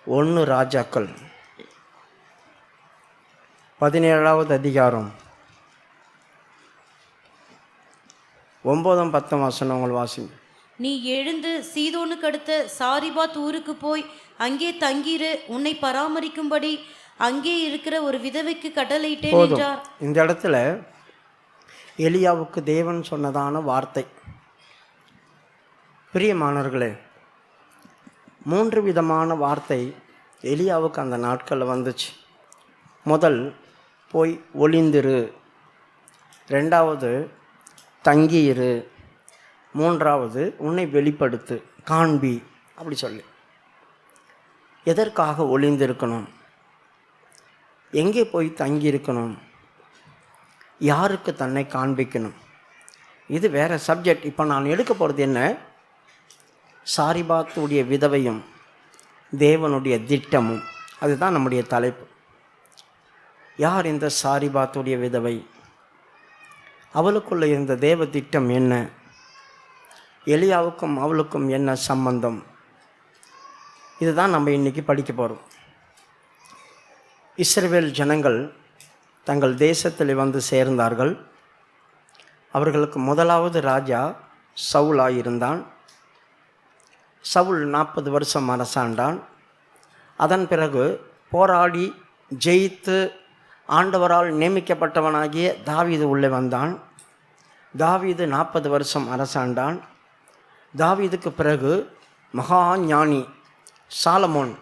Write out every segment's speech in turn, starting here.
1 ராஜாக்கள் 17வது அதிகாரம் 9-10 வசனங்கள் வாசிங்க. நீ எழுந்து சீதோனுக்கு அடுத்த சாரிபாத் ஊருக்கு போய் அங்கே தங்கிரு, உன்னை பராமரிக்கும்படி அங்கே இருக்கிற ஒரு விதவைக்கு கட்டளையிட்டேன் என்றார். இந்த இடத்துல எலியாவுக்கு தேவன் சொன்னதான வார்த்தை. பிரியமானவர்களே, 3 விதமான வார்த்தை எலியாவுக்கு அந்த நாட்களில் வந்துச்சு. முதல், போய் ஒளிந்திரு. 2வது, தங்கியிரு. 3வது, உன்னை வெளிப்படுத்து, காண்பி, அப்படி சொல்லி. எதற்காக ஒளிந்திருக்கணும்? எங்கே போய் தங்கியிருக்கணும்? யாருக்கு தன்னை காண்பிக்கணும்? இது வேறு சப்ஜெக்ட். இப்போ நான் எடுக்க போகிறது என்ன? சாரிபாத்துடைய விதவையும் தேவனுடைய திட்டமும். அதுதான் நம்முடைய தலைப்பு. யார் இந்த சாரிபாத்துடைய விதவை? அவளுக்குள்ளே இருந்த தேவ திட்டம் என்ன? எலியாவுக்கும் அவளுக்கும் என்ன சம்பந்தம்? இதுதான் நம்ம இன்றைக்கி படிக்க போகிறோம். இஸ்ரவேல் ஜனங்கள் தங்கள் தேசத்தில் வந்து சேர்ந்தார்கள். அவர்களுக்கு முதலாவது ராஜா சவுலாயிருந்தான். சவுல் 40 வருஷம் அரசாண்டான். அதன் பிறகு போராடி ஜெயித்து ஆண்டவரால் நியமிக்கப்பட்டவனாகிய தாவீது உள்ளே வந்தான். தாவீது 40 வருஷம் அரசாண்டான். தாவீதுக்கு பிறகு மகா ஞானி சாலமோன்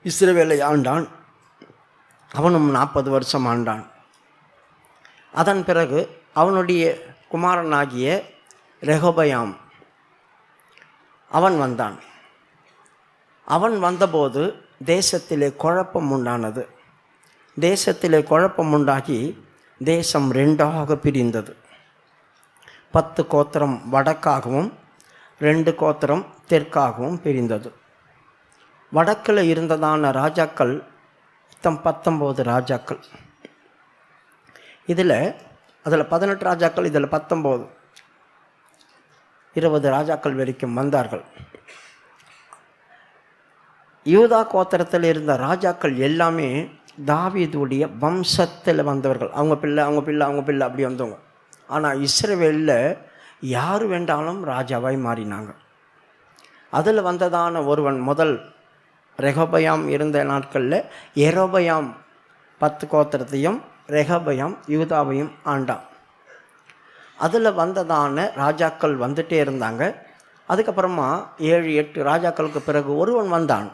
இஸ்ரவேலை ஆண்டான். அவனும் 40 வருஷம் ஆண்டான். அதன் பிறகு அவனுடைய குமாரனாகிய ரெகொபயாம் அவன் வந்தான். அவன் வந்தபோது தேசத்திலே குழப்பம் உண்டானது. தேசத்திலே குழப்பம் உண்டாகி தேசம் 2ஆக பிரிந்தது. 10 கோத்திரம் வடக்காகவும் 2 கோத்திரம் தெற்காகவும் பிரிந்தது. வடக்கில் இருந்ததான ராஜாக்கள் 19 ராஜாக்கள். அதில் 18 ராஜாக்கள், இதில் 19, 20 ராஜாக்கள் வரைக்கும் வந்தார்கள். யூதா கோத்திரத்தில் இருந்த ராஜாக்கள் எல்லாமே தாவீதுடைய வம்சத்தில் வந்தவர்கள். அவங்க பிள்ளை அப்படி வந்தவங்க. ஆனால் இஸ்ரவேலில் யார் வேண்டாலும் ராஜாவாய் மாறினாங்க. அதில் வந்ததான ஒருவன் முதல் ரெகொபயாம் இருந்த நாட்களில் எரோபயாம் 10 கோத்திரத்தையும் ரெகொபயாம் யூதாவையும் ஆண்டான். அதில் வந்ததான ராஜாக்கள் வந்துட்டே இருந்தாங்க. அதுக்கப்புறமா 7-8 ராஜாக்களுக்கு பிறகு ஒருவன் வந்தான்.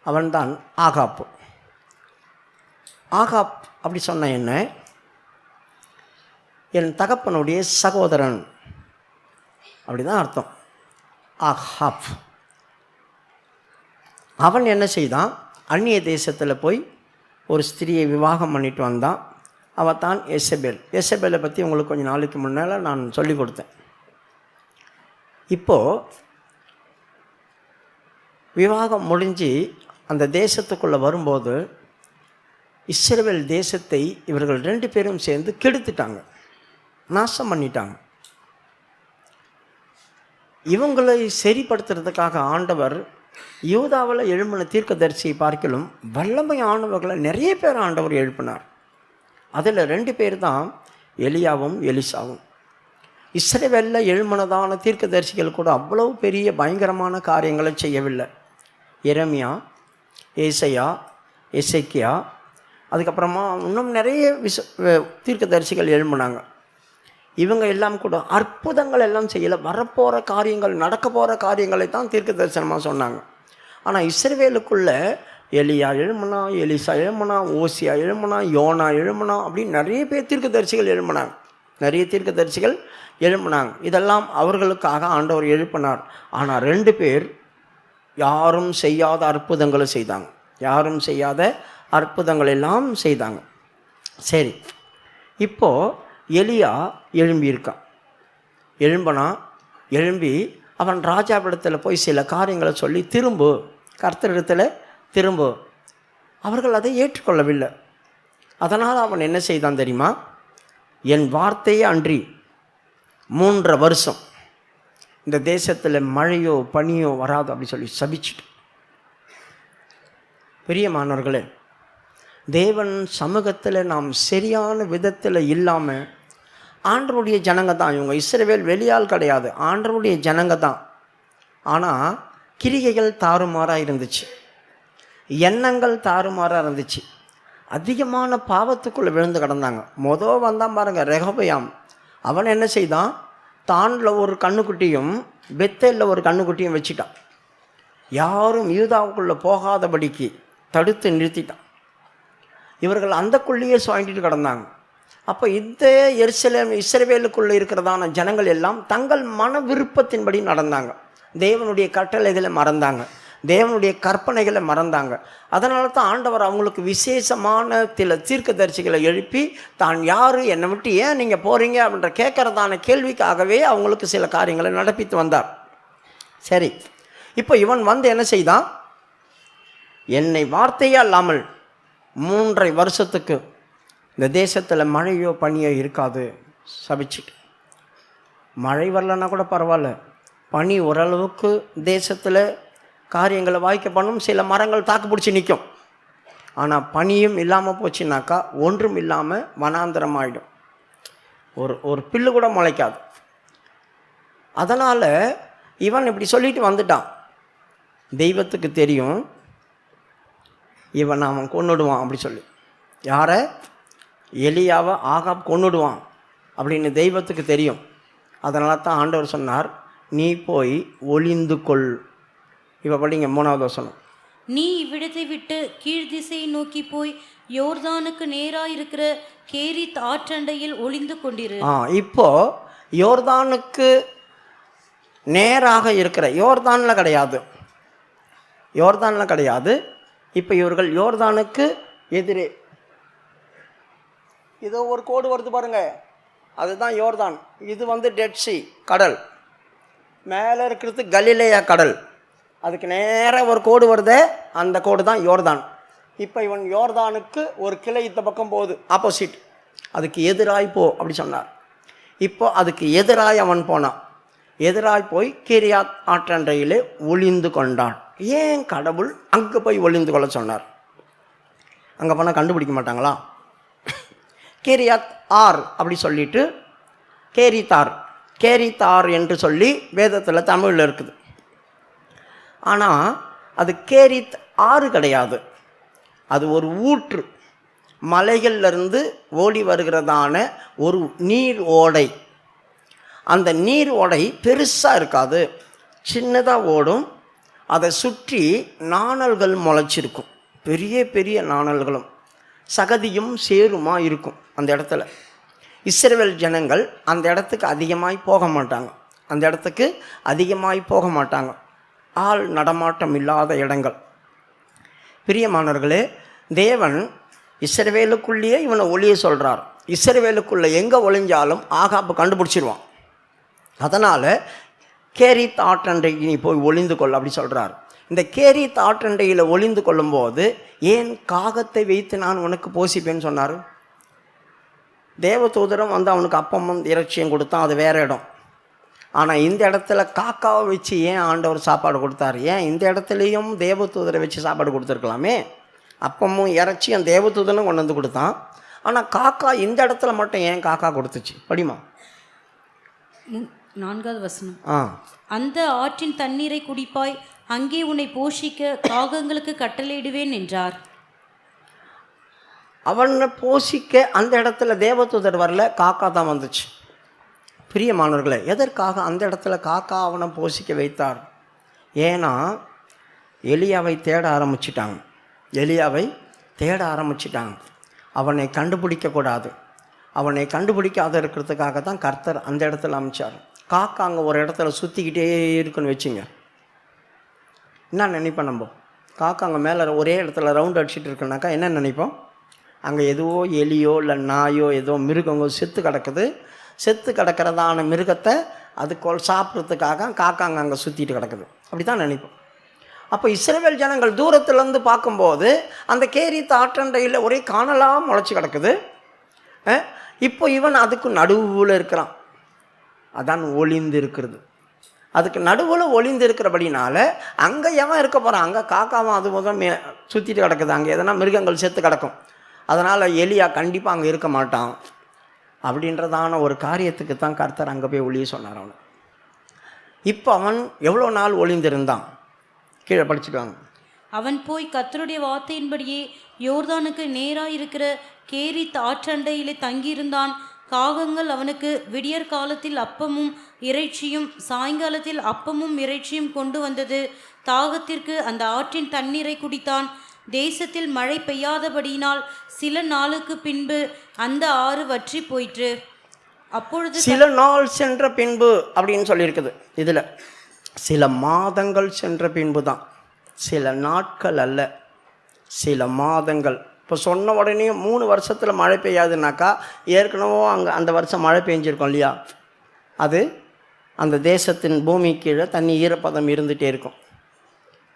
அவன்தான் ஆகாப். ஆகாப் அப்படி சொன்ன என்ன? என் தகப்பனுடைய சகோதரன், அப்படிதான் அர்த்தம். ஆகாப். அவன் என்ன செய்தான்? அந்நிய தேசத்தில் போய் ஒரு ஸ்திரியை விவாகம் பண்ணிட்டு வந்தான். அவள் தான் எசபேல். எசபேலை பற்றி உங்களுக்கு கொஞ்சம் நாளைக்கு முன்னால் நான் சொல்லி கொடுத்தேன். இப்போது விவாகம் முடிஞ்சு அந்த தேசத்துக்குள்ளே வரும்போது இஸ்ரவேல் தேசத்தை இவர்கள் 2 பேரும் சேர்ந்து கெடுத்துட்டாங்க, நாசம் பண்ணிட்டாங்க. இவங்களை சரிப்படுத்துறதுக்காக ஆண்டவர் யூதாவில் எழுப்பின தீர்க்கதரிசியை பார்க்கலும் வல்லமையானவர்களை நிறைய பேர் ஆண்டவர் எழுப்பினார். அதில் 2 பேர் தான் எலியாவும் எலிசாவும். இஸ்ரவேலில் எழுப்பினதான தீர்க்கதரிசிகள் கூட அவ்வளவு பெரிய பயங்கரமான காரியங்களை செய்யவில்லை. எரேமியா, ஏசாயா, எசேக்கியா, அதுக்கப்புறமா இன்னும் நிறைய தீர்க்கதரிசிகள் எழுப்பினாங்க. இவங்க எல்லாம் கூட அற்புதங்கள் எல்லாம் செய்யலை. வரப்போகிற காரியங்கள், நடக்க போகிற காரியங்களை தான் தீர்க்க தரிசனமாக சொன்னாங்க. ஆனால் இஸ்ரவேலுக்குள்ளே எலியா எழும்பினா, எலிசா எழும்பினா, ஓசியா எழும்பினா, யோனா எழும்பினா, அப்படின்னு நிறைய பேர் தீர்க்கதரிசிகள் எழும்பினாங்க. நிறைய தீர்க்கதரிசிகள் எழும்பினாங்க. இதெல்லாம் அவர்களுக்காக ஆண்டவர் எழுப்பினார். ஆனால் 2 பேர் யாரும் செய்யாத அற்புதங்களை செய்தாங்க. யாரும் செய்யாத அற்புதங்கள் எல்லாம் செய்தாங்க. சரி, இப்போது எலியா எழும்பியிருக்கான். எழும்பி அவன் ராஜாவிடத்தில் போய் சில காரியங்களை சொல்லி திரும்பு, கர்த்தரிடத்தில் திரும்பு. அவர்கள் அதை ஏற்றுக்கொள்ளவில்லை. அதனால் அவன் என்ன செய்தான் தெரியுமா? என் வார்த்தையே அன்றி 3.5 வருஷம் இந்த தேசத்தில் மழையோ பனியோ வராது அப்படி சொல்லி சபிச்சுட்டு பிரியமானவர்களே, தேவன் சமூகத்தில் நாம் சரியான விதத்தில் இல்லாமல், ஆண்டவருடைய ஜனங்க தான் இவங்க, இஸ்ரவேல் வெளியால் கிடையாது, ஆண்டவருடைய ஜனங்க தான். ஆனால் கிரிகைகள் தாறுமாறாக இருந்துச்சு, எண்ணங்கள் தாறுமாறாக இருந்துச்சு, அதிகமான பாவத்துக்குள்ளே விழுந்து கிடந்தாங்க. வந்தான் பாருங்கள் ரெகொபெயாம். அவன் என்ன செய்தான், தானில் ஒரு கண்ணுக்குட்டியும் பெத்தேலில் ஒரு கண்ணுக்குட்டியும் வச்சுட்டான். யாரும் யூதாவுக்குள்ளே போகாதபடிக்கு தடுத்து நிறுத்திட்டான். இவர்கள் அந்தக்குள்ளேயே சுவாண்டிட்டு கிடந்தாங்க. அப்போ இந்த இஸ்ரவேலுக்குள்ளே இருக்கிறதான ஜனங்கள் எல்லாம் தங்கள் மன விருப்பத்தின்படி நடந்தாங்க. தேவனுடைய கட்டளைகளை மறந்தாங்க, தேவனுடைய கற்பனைகளை மறந்தாங்க. அதனால தான் ஆண்டவர் அவங்களுக்கு விசேஷமான சில தீர்க்கதரிசிகளை எழுப்பி, தான் யார், என்னை விட்டு ஏன் நீங்கள் போகிறீங்க அப்படின்ற கேட்குறதான கேள்விக்காகவே அவங்களுக்கு சில காரியங்களை நடப்பித்து வந்தார். சரி, இப்போ இவன் வந்து என்ன செய்தான், என்னை வார்த்தையே இல்லாமல் 3.5 வருஷத்துக்கு இந்த தேசத்தில் மழையோ பனியோ இருக்காது சபிச்சுட்டு. மழை வரலன்னா கூட பரவாயில்ல, பனி ஓரளவுக்கு தேசத்தில் காரியங்களை வாய்க்க பண்ணும், சில மரங்கள் தாக்கு பிடிச்சி நிற்கும். ஆனால் பனியும் இல்லாமல் போச்சுனாக்கா ஒன்றும் இல்லாமல் வனாந்தரம் ஆகிடும், ஒரு பில்லு கூட முளைக்காது. அதனால் இவன் இப்படி சொல்லிட்டு வந்துட்டான். தெய்வத்துக்கு தெரியும் இவன் அவன் கொன்னுடுவான் அப்படி சொல்லி. யாரை? எலியாவை ஆகாப் கொன்னுடுவான் அப்படின்னு தெய்வத்துக்கு தெரியும். அதனால தான் ஆண்டவர் சொன்னார், நீ போய் ஒளிந்து கொள். இப்போ படிங்க 3வது வசனம். நீ இவ்விடத்தை விட்டு கீழ் திசையை நோக்கி போய் யோர்தானுக்கு நேராக இருக்கிற கேரித் ஆற்றண்டையில் ஒளிந்து கொண்டிரு. இப்போ யோர்தானுக்கு நேராக இருக்கிற, யோர்தானில் கிடையாது. இப்போ இவர்கள் யோர்தானுக்கு எதிரே, இதோ ஒரு கோடு வருது பாருங்க, அதுதான் யோர்தான். இது வந்து டெட் சி கடல், மேலே இருக்கிறது கலிலேயா கடல், அதுக்கு நேராக ஒரு கோடு வருதே, அந்த கோடு தான் யோர்தான். இப்போ இவன் யோர்தானுக்கு ஒரு கிளை இந்த பக்கம் போகுது, ஆப்போசிட், அதுக்கு எதிராய் போ அப்படி சொன்னார். இப்போ அதுக்கு எதிராய் அவன் போனான். எதிராய் போய் கிரியாத் ஆற்றண்டையிலே ஒளிந்து கொண்டான். ஏன் கடவுள் அங்கே போய் ஒளிந்து கொள்ள சொன்னார்? அங்கே போனால் கண்டுபிடிக்க மாட்டாங்களா? கிரியாத் ஆர் அப்படி சொல்லிட்டு கேரித்தார் என்று சொல்லி வேதத்தில் தமிழில் இருக்குது. ஆனால் அது கேரித் ஆறு கிடையாது, அது ஒரு ஊற்று, மலைகளிலிருந்து ஓடி வருகிறதான ஒரு நீர் ஓடை. அந்த நீர் ஓடை பெருசாக இருக்காது, சின்னதாக ஓடும். அதை சுற்றி நாணல்கள் முளைச்சிருக்கும், பெரிய பெரிய நாணல்களும் சகதியும் சேருமா இருக்கும் அந்த இடத்துல. இஸ்ரவேல் ஜனங்கள் அந்த இடத்துக்கு அதிகமாய் போக மாட்டாங்க, ஆள் நடமாட்டம் இல்லாத இடங்கள். பிரியமானவர்களே, தேவன் இஸ்ரவேலுக்குள்ளேயே இவனை ஒளிய சொல்கிறார். இஸ்ரவேலுக்குள்ளே எங்கே ஒளிஞ்சாலும் ஆகாப்பு கண்டுபிடிச்சிருவான். அதனால் கேரித் ஆற்றண்டைக்கு நீ போய் ஒளிந்து கொள் அப்படி சொல்கிறார். இந்த கேரித் ஆற்றண்டையில் ஒளிந்து கொள்ளும்போது ஏன் காகத்தை வைத்து நான் உனக்கு போசிப்பேன்னு சொன்னார்? தேவதூதரம் வந்து அவனுக்கு அப்பமும் இறைச்சியும் கொடுத்தான், அது வேறு இடம். ஆனால் இந்த இடத்துல காக்காவை வச்சு ஏன் ஆண்டவர் சாப்பாடு கொடுத்தார்? ஏன் இந்த இடத்துலையும் தேவதூதரை வச்சு சாப்பாடு கொடுத்துருக்கலாமே? அப்பமும் இறைச்சியும் தேவதூதனும் கொண்டு வந்து கொடுத்தான். ஆனால் காக்கா இந்த இடத்துல மட்டும் ஏன் காக்கா கொடுத்துச்சு? படிமா 4வது வசனம். அந்த ஆற்றின் தண்ணீரை குடிப்பாய், அங்கே உன்னை போஷிக்க காகங்களுக்கு கட்டளையிடுவேன் என்றார். அவனை போஷிக்க அந்த இடத்துல தேவதூதர் வரல, காக்கா தான் வந்துச்சு. பிரியமானவர்களே, எதற்காக அந்த இடத்துல காக்கா அவனை போஷிக்க வைத்தார்? ஏன்னா எலியாவை தேட ஆரம்பிச்சிட்டாங்க. அவனை கண்டுபிடிக்கக்கூடாது. அவனை கண்டுபிடிக்காத இருக்கிறதுக்காக தான் கர்த்தர் அந்த இடத்துல அமைச்சார். காக்கா அங்கே ஒரு இடத்துல சுற்றிக்கிட்டே இருக்குன்னு வச்சுங்க, என்ன நினைப்போம் நம்ம? காக்கா அங்கே மேலே ஒரே இடத்துல ரவுண்ட் அடிச்சுட்டு இருக்குனாக்கா என்ன நினைப்போம்? அங்கே எதுவோ எலியோ இல்லை நாயோ ஏதோ மிருகங்கோ செத்து கிடக்கிறதான மிருகத்தை அது சாப்பிட்றதுக்காக காக்கா அங்கே சுற்றிட்டு கிடக்குது, அப்படி தான் நினைப்போம். அப்போ இஸ்ரவேல் ஜனங்கள் தூரத்துலேருந்து பார்க்கும்போது அந்த கேரித் ஆற்றண்டையில் ஒரே காணலாக முளைச்சி கிடக்குது. இப்போ இவன் அதுக்கு நடுவில் இருக்கிறான், அதான் ஒளிந்து இருக்கிறது. அதுக்கு நடுவில் ஒளிந்து இருக்கிறபடினால அங்கே எவன் இருக்க போகிறான்? அங்கே காக்காவும் அது முதல் சுற்றிட்டு கிடக்குது, அங்கே எதனா மிருகங்கள் செத்து கிடக்கும். அதனால் எலியா கண்டிப்பாக அங்கே இருக்க மாட்டான் அப்படின்றதான ஒரு காரியத்துக்கு தான் கர்த்தர் அங்கே போய் ஒளிய சொன்னார் அவனை. இப்போ அவன் எவ்வளோ நாள் ஒளிந்திருந்தான்? கீழே படிச்சுடுவாங்க. அவன் போய் கர்த்தருடைய வார்த்தையின்படியே யோர்தானுக்கு நேராக இருக்கிற கேரித் ஆற்றண்டையிலே தங்கியிருந்தான். காகங்கள் அவனுக்கு விடியற் காலத்தில் அப்பமும் இறைச்சியும் சாயங்காலத்தில் அப்பமும் இறைச்சியும் கொண்டு வந்தது. தாகத்திற்கு அந்த ஆற்றின் தண்ணீரை குடித்தான். தேசத்தில் மழை பெய்யாதபடியினால் சில நாளுக்கு பின்பு அந்த ஆறு வற்றி போயிற்று. அப்பொழுது சில நாள் சென்ற பின்பு அப்படின்னு சொல்லியிருக்குது. இதில் சில மாதங்கள் சென்ற பின்பு தான், சில நாட்கள் அல்ல, சில மாதங்கள். இப்போ சொன்ன உடனே 3 வருஷத்தில் மழை பெய்யாதுனாக்கா ஏற்கனவே அங்கே அந்த வருஷம் மழை பெஞ்சிருக்கோம் இல்லையா? அது அந்த தேசத்தின் பூமி கீழே தண்ணி ஈரப்பதம் இருந்துகிட்டே இருக்கும்.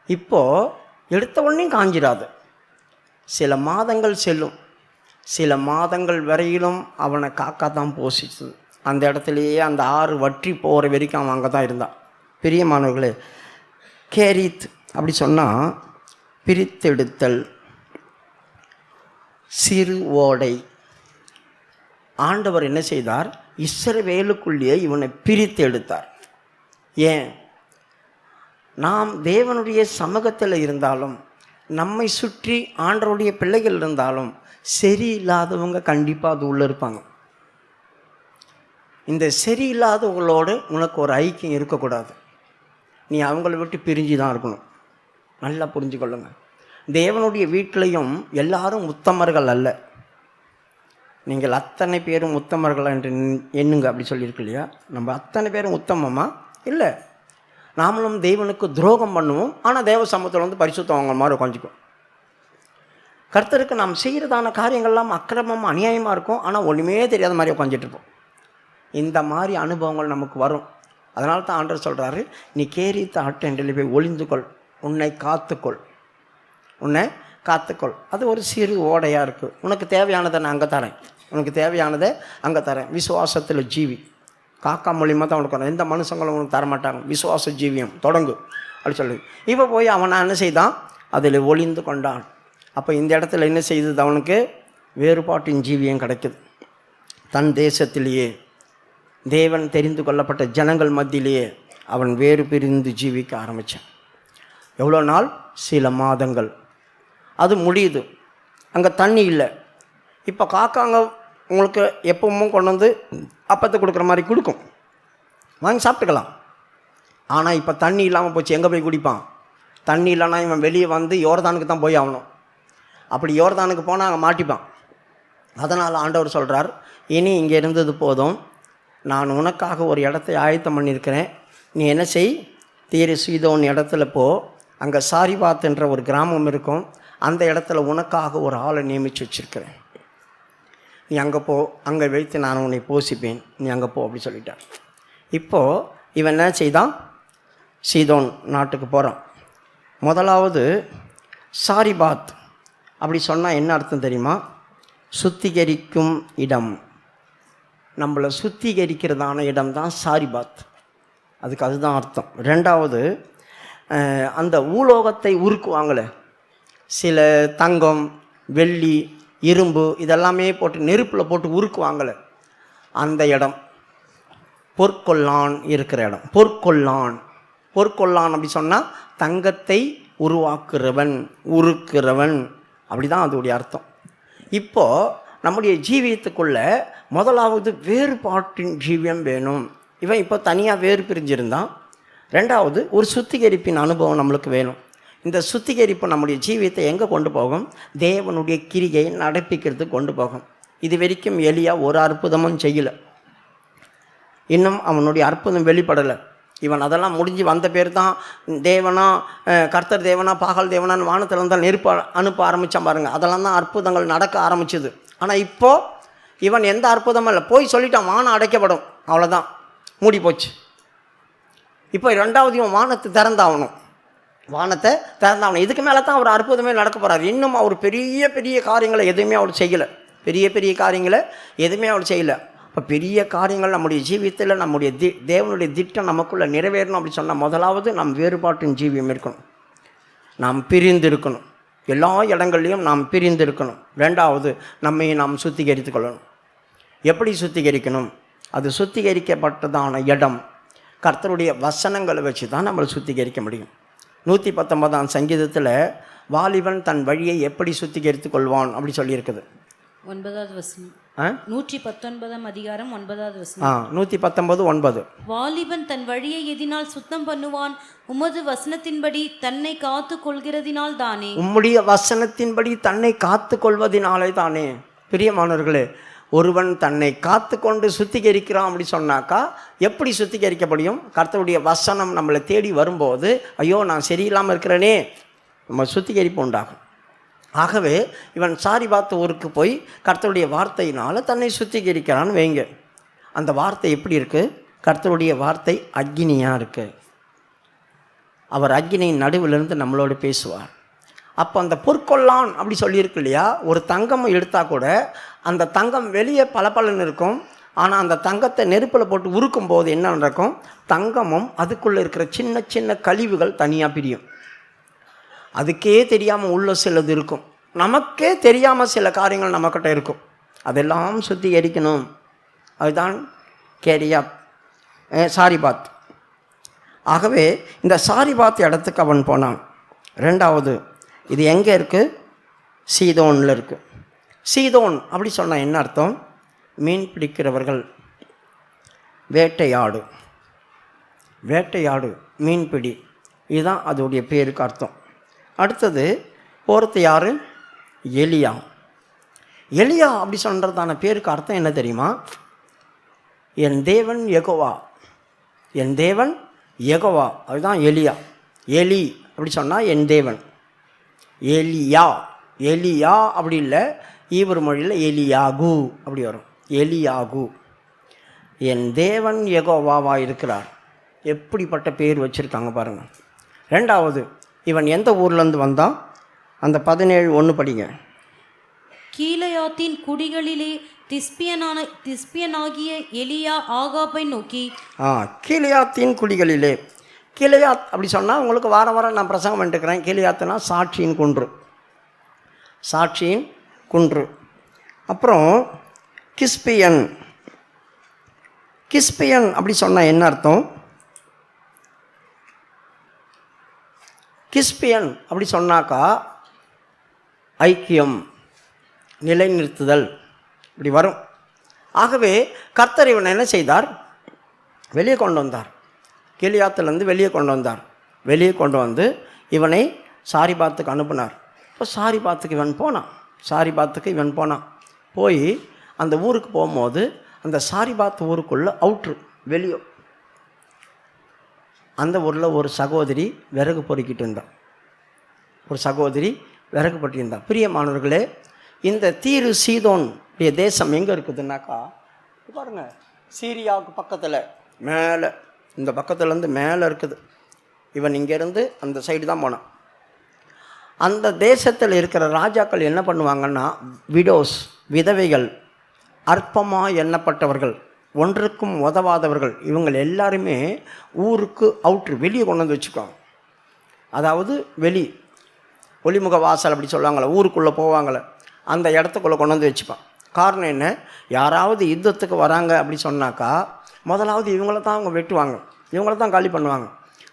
இப்போது எடுத்த உடனே காஞ்சிடாது, சில மாதங்கள் செல்லும். சில மாதங்கள் வரையிலும் அவனை காக்கா தான் போஷிச்சது. அந்த இடத்துலையே அந்த ஆறு வற்றி போகிற வரைக்கும் அவன் அங்கே தான் இருந்தான். பிரியமானவர்களே, கேரித் அப்படி சொன்னால் பிரித்தெடுத்தல், சிறு ஓடை. ஆண்டவர் என்ன செய்தார்? இஸ்ரவேலுக்குள்ளேயே இவனை பிரித்து எடுத்தார். ஏன்? நாம் தேவனுடைய சமூகத்தில் இருந்தாலும், நம்மை சுற்றி ஆண்டவருடைய பிள்ளைகள் இருந்தாலும், சரியில்லாதவங்க கண்டிப்பாக அது உள்ளே இருப்பாங்க. இந்த சரியில்லாதவங்களோடு உனக்கு ஒரு ஐக்கியம் இருக்கக்கூடாது. நீ அவங்கள விட்டு பிரிஞ்சு தான் இருக்கணும். நல்லா புரிஞ்சுக்கொள்ளுங்க. தேவனுடைய வீட்டிலையும் எல்லாரும் உத்தமர்கள் அல்ல. நீங்கள் அத்தனை பேரும் உத்தமர்கள் என்று எண்ணுங்க அப்படி சொல்லியிருக்கு இல்லையா? நம்ம அத்தனை பேரும் உத்தமமா? இல்லை. நாமளும் தேவனுக்கு துரோகம் பண்ணுவோம். ஆனால் தேவ சமூகத்தில் வந்து பரிசுத்தவங்க மாதிரி உட்காந்துக்கும். கர்த்தருக்கு நாம் செய்கிறதான காரியங்கள்லாம் அக்கிரமம் அநியாயமாக இருக்கும். ஆனால் ஒன்றுமே தெரியாத மாதிரி உட்காந்துட்ருப்போம். இந்த மாதிரி அனுபவங்கள் நமக்கு வரும். அதனால தான் ஆண்டவர் சொல்கிறாரு, நீ கேரித்த ஆற்றண்டையில் போய் ஒளிந்துக்கொள், உன்னை காத்துக்கொள், உன்னை காத்துக்கொள். அது ஒரு சிறு ஓடையாக இருக்குது. உனக்கு தேவையானதை நான் அங்கே தரேன், உனக்கு தேவையானதை அங்கே தரேன். விசுவாசத்தில் ஜீவி. காக்கா மூலியமாக தான் உனக்கு வரும். எந்த மனுஷங்களும் உனக்கு தரமாட்டாங்க. விசுவாச ஜீவியம் தொடங்கு அப்படி சொல்லி இப்போ போய் அவன் என்ன செய்தான்? அதில் ஒளிந்து கொண்டான். அப்போ இந்த இடத்துல என்ன செய்தது? அவனுக்கு வேறுபாட்டின் ஜீவியம் கிடைக்குது. தன் தேசத்திலேயே தேவன் தெரிந்து கொள்ளப்பட்ட ஜனங்கள் மத்தியிலேயே அவன் வேறு பிரிந்து ஜீவிக்க ஆரம்பித்தான். எவ்வளோ நாள்? சில மாதங்கள். அது முடியுது. அங்கே தண்ணி இல்லை. இப்போ காக்காங்க உங்களுக்கு எப்பவும் கொண்டு வந்து அப்பத்தை கொடுக்குற மாதிரி கொடுக்கும், வாங்கி சாப்பிட்டுக்கலாம். ஆனால் இப்போ தண்ணி இல்லாமல் போச்சு. எங்கே போய் குடிப்பான்? தண்ணி இல்லைன்னா இவன் வெளியே வந்து யோர்தானுக்கு தான் போய் ஆகணும். அப்படி யோர்தானுக்கு போனால் அங்கே மாட்டிப்பான். அதனால் ஆண்டவர் சொல்கிறார், இனி இங்கே இருந்தது போதும், நான் உனக்காக ஒரு இடத்தை ஆயத்தம் பண்ணியிருக்கிறேன். நீ என்ன செய்? தீரு சீதோன் இடத்துல போ. அங்கே சாரிபாத் என்ற ஒரு கிராமம் இருக்கும். அந்த இடத்துல உனக்காக ஒரு ஆளை நியமித்து வச்சுருக்கிறேன். நீ அங்கே போ, அங்கே வைத்து நான் உன்னை போஷிப்பேன், நீ அங்கே போ அப்படி சொல்லிட்டார். இப்போது இவன் என்ன செய்தான்? சீதோன் நாட்டுக்கு போகிறான். முதலாவது சாரிபாத் அப்படி சொன்னால் என்ன அர்த்தம் தெரியுமா? சுத்திகரிக்கும் இடம். நம்மளை சுத்திகரிக்கிறதான இடம் தான் சாரிபாத். அதுதான் அர்த்தம். ரெண்டாவது, அந்த ஊலோகத்தை உருக்குவாங்களே, சில தங்கம், வெள்ளி, இரும்பு இதெல்லாமே போட்டு நெருப்பில் போட்டு உருக்குவாங்களே, அந்த இடம் பொற்கொல்லான் இருக்கிற இடம். பொற்கொல்லான் அப்படி சொன்னால் தங்கத்தை உருவாக்குறவன், உருக்குறவன், அப்படி தான் அதோடைய அர்த்தம். இப்போது நம்முடைய ஜீவியத்துக்குள்ள முதலாவது வேறுபாட்டின் ஜீவியம் வேணும். இவன் இப்போ தனியாக வேறு பிரிஞ்சிருந்தான். ரெண்டாவது, ஒரு சுத்திகரிப்பின் அனுபவம் நம்மளுக்கு வேணும். இந்த சுத்திகரிப்பு நம்முடைய ஜீவியத்தை எங்கே கொண்டு போகும்? தேவனுடைய கிரியை நடப்பிக்கிறதுக்கு கொண்டு போகும். இது வரைக்கும் எலியா ஒரு அற்புதமும் செய்யலை. இன்னும் அவனுடைய அற்புதம் வெளிப்படலை. இவன் அதெல்லாம் முடிஞ்சு வந்த பேர் தான் தேவனா, கர்த்தர் தேவனா, பாகால் தேவனான்னு வானத்தில் இருந்தால் நெருப்பு அனுப்ப ஆரம்பித்தான் பாருங்கள். அதெல்லாம் தான் அற்புதங்கள் நடக்க ஆரம்பிச்சுது. ஆனால் இப்போது இவன் எந்த அற்புதமும் இல்லை. போய் சொல்லிட்டான், வானம் அடைக்கப்படும், அவ்வளோதான், மூடி போச்சு. இப்போ ரெண்டாவது இவன் வானத்தை திறந்தாகணும். இதுக்கு மேலே தான் அவர் அற்புதமே நடக்க போகிறார். இன்னும் அவர் பெரிய பெரிய காரியங்களை எதுவுமே அவர் செய்யலை. பெரிய காரியங்களை எதுவுமே அவர் செய்யலை. இப்போ பெரிய காரியங்கள் நம்முடைய ஜீவியத்தில் நம்முடைய தேவனுடைய திட்டம் நமக்குள்ளே நிறைவேறணும் அப்படி சொன்னால் முதலாவது நம் வேறுபாட்டின் ஜீவியம் இருக்கணும். நாம் பிரிந்து இருக்கணும். எல்லா இடங்கள்லையும் நாம் பிரிந்து இருக்கணும். ரெண்டாவது, நம்மை நாம் சுத்திகரித்து கொள்ளணும். எப்படி சுத்திகரிக்கணும்? அது சுத்திகரிக்கப்பட்டதான இடம் கர்த்தருடைய வசனங்களை வச்சு தான் நம்மளை சுத்திகரிக்க முடியும். 119ஆம் சங்கீதத்தில் வாலிபன் தன் வழியை எப்படி சுத்திகரித்து கொள்வான் அப்படி சொல்லியிருக்குது. 9வது வசனம். 119ஆம் அதிகாரம் 9வது வசனம். 119:9. வாலிபன் தன் வழியை எதினால் சுத்தம் பண்ணுவான்? உமது வசனத்தின்படி தன்னை காத்து கொள்கிறதினால் தானே. உம்முடைய வசனத்தின்படி தன்னை காத்து கொள்வதினாலே தானே. பிரியமானவர்களே, ஒருவன் தன்னை காத்து கொண்டு சுத்திகரிக்கிறான் அப்படி சொன்னாக்கா எப்படி சுத்திகரிக்க முடியும்? கர்த்தருடைய வசனம் நம்மளை தேடி வரும்போது, ஐயோ நான் சரியில்லாமல் இருக்கிறேனே, நம்ம சுத்திகரிப்பு உண்டாகும். ஆகவே இவன் சாரிபாத் ஊருக்கு போய் கர்த்தருடைய வார்த்தையினால் தன்னை சுத்திகரிக்கிறான்னு வைங்க. அந்த வார்த்தை எப்படி இருக்குது? கர்த்தருடைய வார்த்தை அக்கினியாக இருக்குது. அவர் அக்கினியின் நடுவிலிருந்து நம்மளோடு பேசுவார். அப்போ அந்த பொற்கொள்ளான் அப்படி சொல்லியிருக்கு இல்லையா? ஒரு தங்கம் எடுத்தால் கூட அந்த தங்கம் வெளியே பளபளன்னு இருக்கும். ஆனால் அந்த தங்கத்தை நெருப்பில் போட்டு உருக்கும் போது என்ன நடக்கும்? தங்கமும் அதுக்குள்ளே இருக்கிற சின்ன சின்ன கழிவுகள் தனியாக பிரியும். அதுக்கே தெரியாமல் உள்ள சிலது இருக்கும். நமக்கே தெரியாமல் சில காரியங்கள் நம்மக்கிட்ட இருக்கும். அதெல்லாம் சுத்திகரிக்கணும். அதுதான் சாரிபாத். ஆகவே இந்த சாரிபாத் இடத்துக்கு அவன் போனான். ரெண்டாவது, இது எங்கே இருக்குது? சீதோனில் இருக்குது. சீதோன் அப்படி சொன்னால் என்ன அர்த்தம்? மீன் பிடிக்கிறவர்கள், வேட்டையாடு, மீன்பிடி, இதுதான் அதோடைய பேருக்கு அர்த்தம். அடுத்தது போகிறது யார்? எலியா. எலியா அப்படி சொல்கிறதான பேருக்கு அர்த்தம் என்ன தெரியுமா? என் தேவன் யெகோவா, என் தேவன் யெகோவா, அதுதான் எலியா. எலி அப்படி சொன்னால் என் தேவன். எலியா, எலியா அப்படி இல்லை, ஈவர் மொழியில் எலியாகு அப்படி வரும். எலியாகு, என் தேவன் யெகோவாவாக இருக்கிறார். எப்படிப்பட்ட பேர் வச்சுருக்காங்க பாருங்கள். ரெண்டாவது, இவன் எந்த ஊர்லேருந்து வந்தான்? அந்த 17:1 படிங்க. கீலேயாத்தின் குடிகளிலே திஸ்பியனாகிய எலியா ஆகாபை நோக்கி. கீலேயாத்தின் குடிகளிலே. கீலேயாத் அப்படி சொன்னால் உங்களுக்கு வாரம் வாரம் நான் பிரசங்கம் பண்ணிட்டுருக்கிறேன். கீலேயாத்துனா சாட்சியின் குன்று, சாட்சியின் குன்று. அப்புறம் கிஸ்பியன். கிஸ்பியன் அப்படி சொன்னால் என்ன அர்த்தம்? கிஸ்பியன் அப்படி சொன்னாக்கா ஐக்கியம், நிலைநிறுத்துதல் இப்படி வரும். ஆகவே கர்த்தர் இவனை என்ன செய்தார்? வெளியே கொண்டு வந்தார். கீலேயாத்திலேருந்து வெளியே கொண்டு வந்தார். வெளியே கொண்டு வந்து இவனை சாரிபாத்துக்கு அனுப்பினார். இப்போ சாரிபாத்துக்கு இவன் போனான். போய் அந்த ஊருக்கு போகும்போது அந்த சாரிபாத் ஊருக்குள்ளே அவுட்ரு வெளியே அந்த ஊரில் ஒரு சகோதரி விறகு பொறுக்கிட்டு இருந்தான். பிரியமானவர்களே, இந்த தீரு சீதோன் தேசம் எங்கே இருக்குதுன்னாக்கா பாருங்கள், சீரியாவுக்கு பக்கத்தில் மேலே, இந்த பக்கத்துலேருந்து மேலே இருக்குது. இவன் இங்கேருந்து அந்த சைடு தான் போனான். அந்த தேசத்தில் இருக்கிற ராஜாக்கள் என்ன பண்ணுவாங்கன்னா, விடோஸ், விதவைகள், அற்பமாக எண்ணப்பட்டவர்கள், ஒன்றுக்கும் உதவாதவர்கள், இவங்க எல்லாருமே ஊருக்கு அவுட்ரு வெளியே கொண்டு வந்து வச்சுக்குவாங்க. அதாவது ஒளிமுக வாசல் அப்படி சொல்லுவாங்களே, ஊருக்குள்ளே போவாங்களே, அந்த இடத்துக்குள்ளே கொண்டு வந்து வச்சுப்பான். காரணம் என்ன? யாராவது யுத்தத்துக்கு வராங்க அப்படி சொன்னாக்கா முதலாவது இவங்கள தான் அவங்க வெட்டுவாங்க, இவங்கள தான் காலி பண்ணுவாங்க.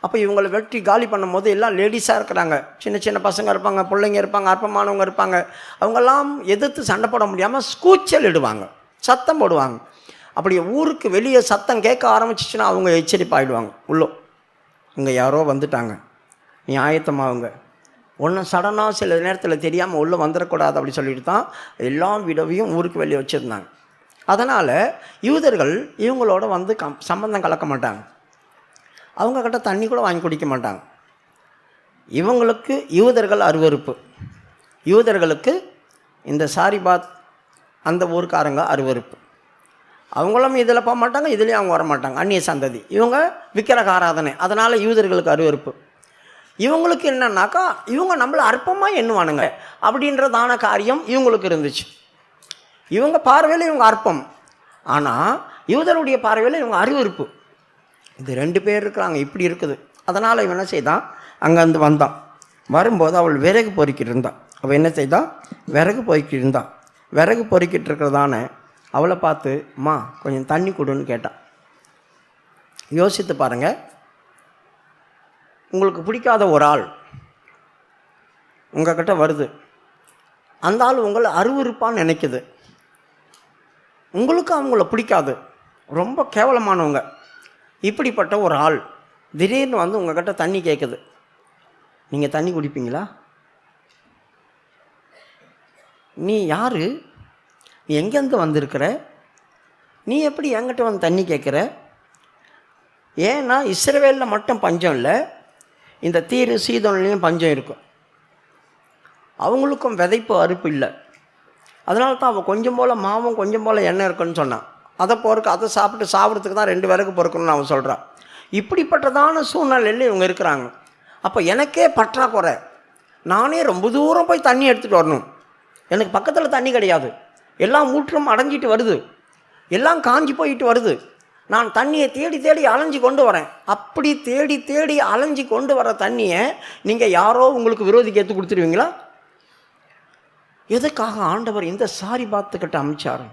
அப்போ இவங்களை வெட்டி காலி பண்ணும்போது எல்லாம் லேடிஸாக இருக்கிறாங்க, சின்ன சின்ன பசங்க இருப்பாங்க, பிள்ளைங்க இருப்பாங்க, அற்பமானவங்க இருப்பாங்க. அவங்கெல்லாம் எதிர்த்து சண்டை போட முடியாமல் கூச்சல் இடுவாங்க, சத்தம் போடுவாங்க. அப்படி ஊருக்கு வெளியே சத்தம் கேட்க ஆரம்பிச்சிச்சுன்னா அவங்க எச்சரிப்பாயிடுவாங்க. இங்கே யாரோ வந்துட்டாங்க, நீ ஆயத்தமாகுங்க. ஒன்றும் சடனாக சில நேரத்தில் தெரியாமல் உள்ளே வந்துடக்கூடாது அப்படி சொல்லிட்டு தான் எல்லா விடவையும் ஊருக்கு வெளியே வச்சுருந்தாங்க. அதனால் யூதர்கள் இவங்களோட வந்து சம்பந்தம் கலக்க மாட்டாங்க, அவங்கக்கிட்ட தண்ணி கூட வாங்கி குடிக்க மாட்டாங்க. இவங்களுக்கு யூதர்கள் அருவருப்பு, யூதர்களுக்கு இந்த சாரிபாத் அந்த ஊருக்காரங்க அருவருப்பு. அவங்களும் இதில் போக மாட்டாங்க, இதுலேயும் அவங்க வர மாட்டாங்க, அந்நிய சந்ததி. இவங்க விக்கிரக ஆராதனை, அதனால் யூதர்களுக்கு அருவருப்பு. இவங்களுக்கு என்னன்னாக்கா இவங்க நம்மளை அற்பமாக எண்ணுவானுங்க அப்படின்றதான காரியம் இவங்களுக்கு இருந்துச்சு. இவங்க பார்வையில் இவங்க அற்பம், ஆனால் யூதருடைய பார்வையில் இவங்க அருவருப்பு. இது 2 பேர் இருக்கிறாங்க, இப்படி இருக்குது. அதனால் இவன் என்ன செய்தான், அங்கேருந்து வந்தான். வரும்போது அவள் விறகு பொறுக்கிட்டு இருந்தான். அவள் என்ன செய்தா, விறகு பொறுக்கிட்டு இருந்தா. விறகு பொறுக்கிட்டு இருக்கிறதான அவளை பார்த்து, அம்மா கொஞ்சம் தண்ணி கொடுன்னு கேட்டான். யோசித்து பாருங்கள், உங்களுக்கு பிடிக்காத ஒரு ஆள் உங்கள்கிட்ட வருது. அந்த ஆள் உங்களை அருவருப்பான்னு நினைக்குது. உங்களுக்கு அவங்கள பிடிக்காது, ரொம்ப கேவலமானவங்க. இப்படிப்பட்ட ஒரு ஆள் திடீர்னு வந்து உங்கள்கிட்ட தண்ணி கேட்குது. நீங்கள் தண்ணி குடிப்பீங்களா? நீ யார்? நீ எங்கேருந்து வந்திருக்கிற? நீ எப்படி என்கிட்ட வந்து தண்ணி கேட்குற? ஏன்னா இஸ்ரவேலில் மட்டும் பஞ்சம் இல்லை, இந்த தீரு சீதோன்லேயும் பஞ்சம் இருக்கும். அவங்களுக்கும் விதைப்பு அறுப்பு இல்லை. அதனால தான் அவள் கொஞ்சம் போல் மாவும் கொஞ்சம் போல் எண்ணெய் இருக்குன்னு சொன்னான். அதை சாப்பிட்றதுக்கு தான் 2 விறகு பொறுக்கணும்னு அவன் சொல்கிறான். இப்படிப்பட்டதான சூழ்நிலையில் இவங்க இருக்கிறாங்க. அப்போ எனக்கே பற்றாக்குறை, நானே ரொம்ப தூரம் போய் தண்ணி எடுத்துகிட்டு வரணும். எனக்கு பக்கத்தில் தண்ணி கிடையாது, எல்லாம் மூற்றும் அடைஞ்சிட்டு வருது, எல்லாம் காஞ்சி போயிட்டு வருது. நான் தண்ணியை தேடி தேடி அலைஞ்சி கொண்டு வரேன். அப்படி தேடி தேடி அலைஞ்சி கொண்டு வர தண்ணியை நீங்கள் யாரோ உங்களுக்கு விரோதிக்கு எடுத்து கொடுத்துருவீங்களா? எதுக்காக ஆண்டவர் இந்த சாரி பார்த்துக்கிட்ட அமைச்சார்?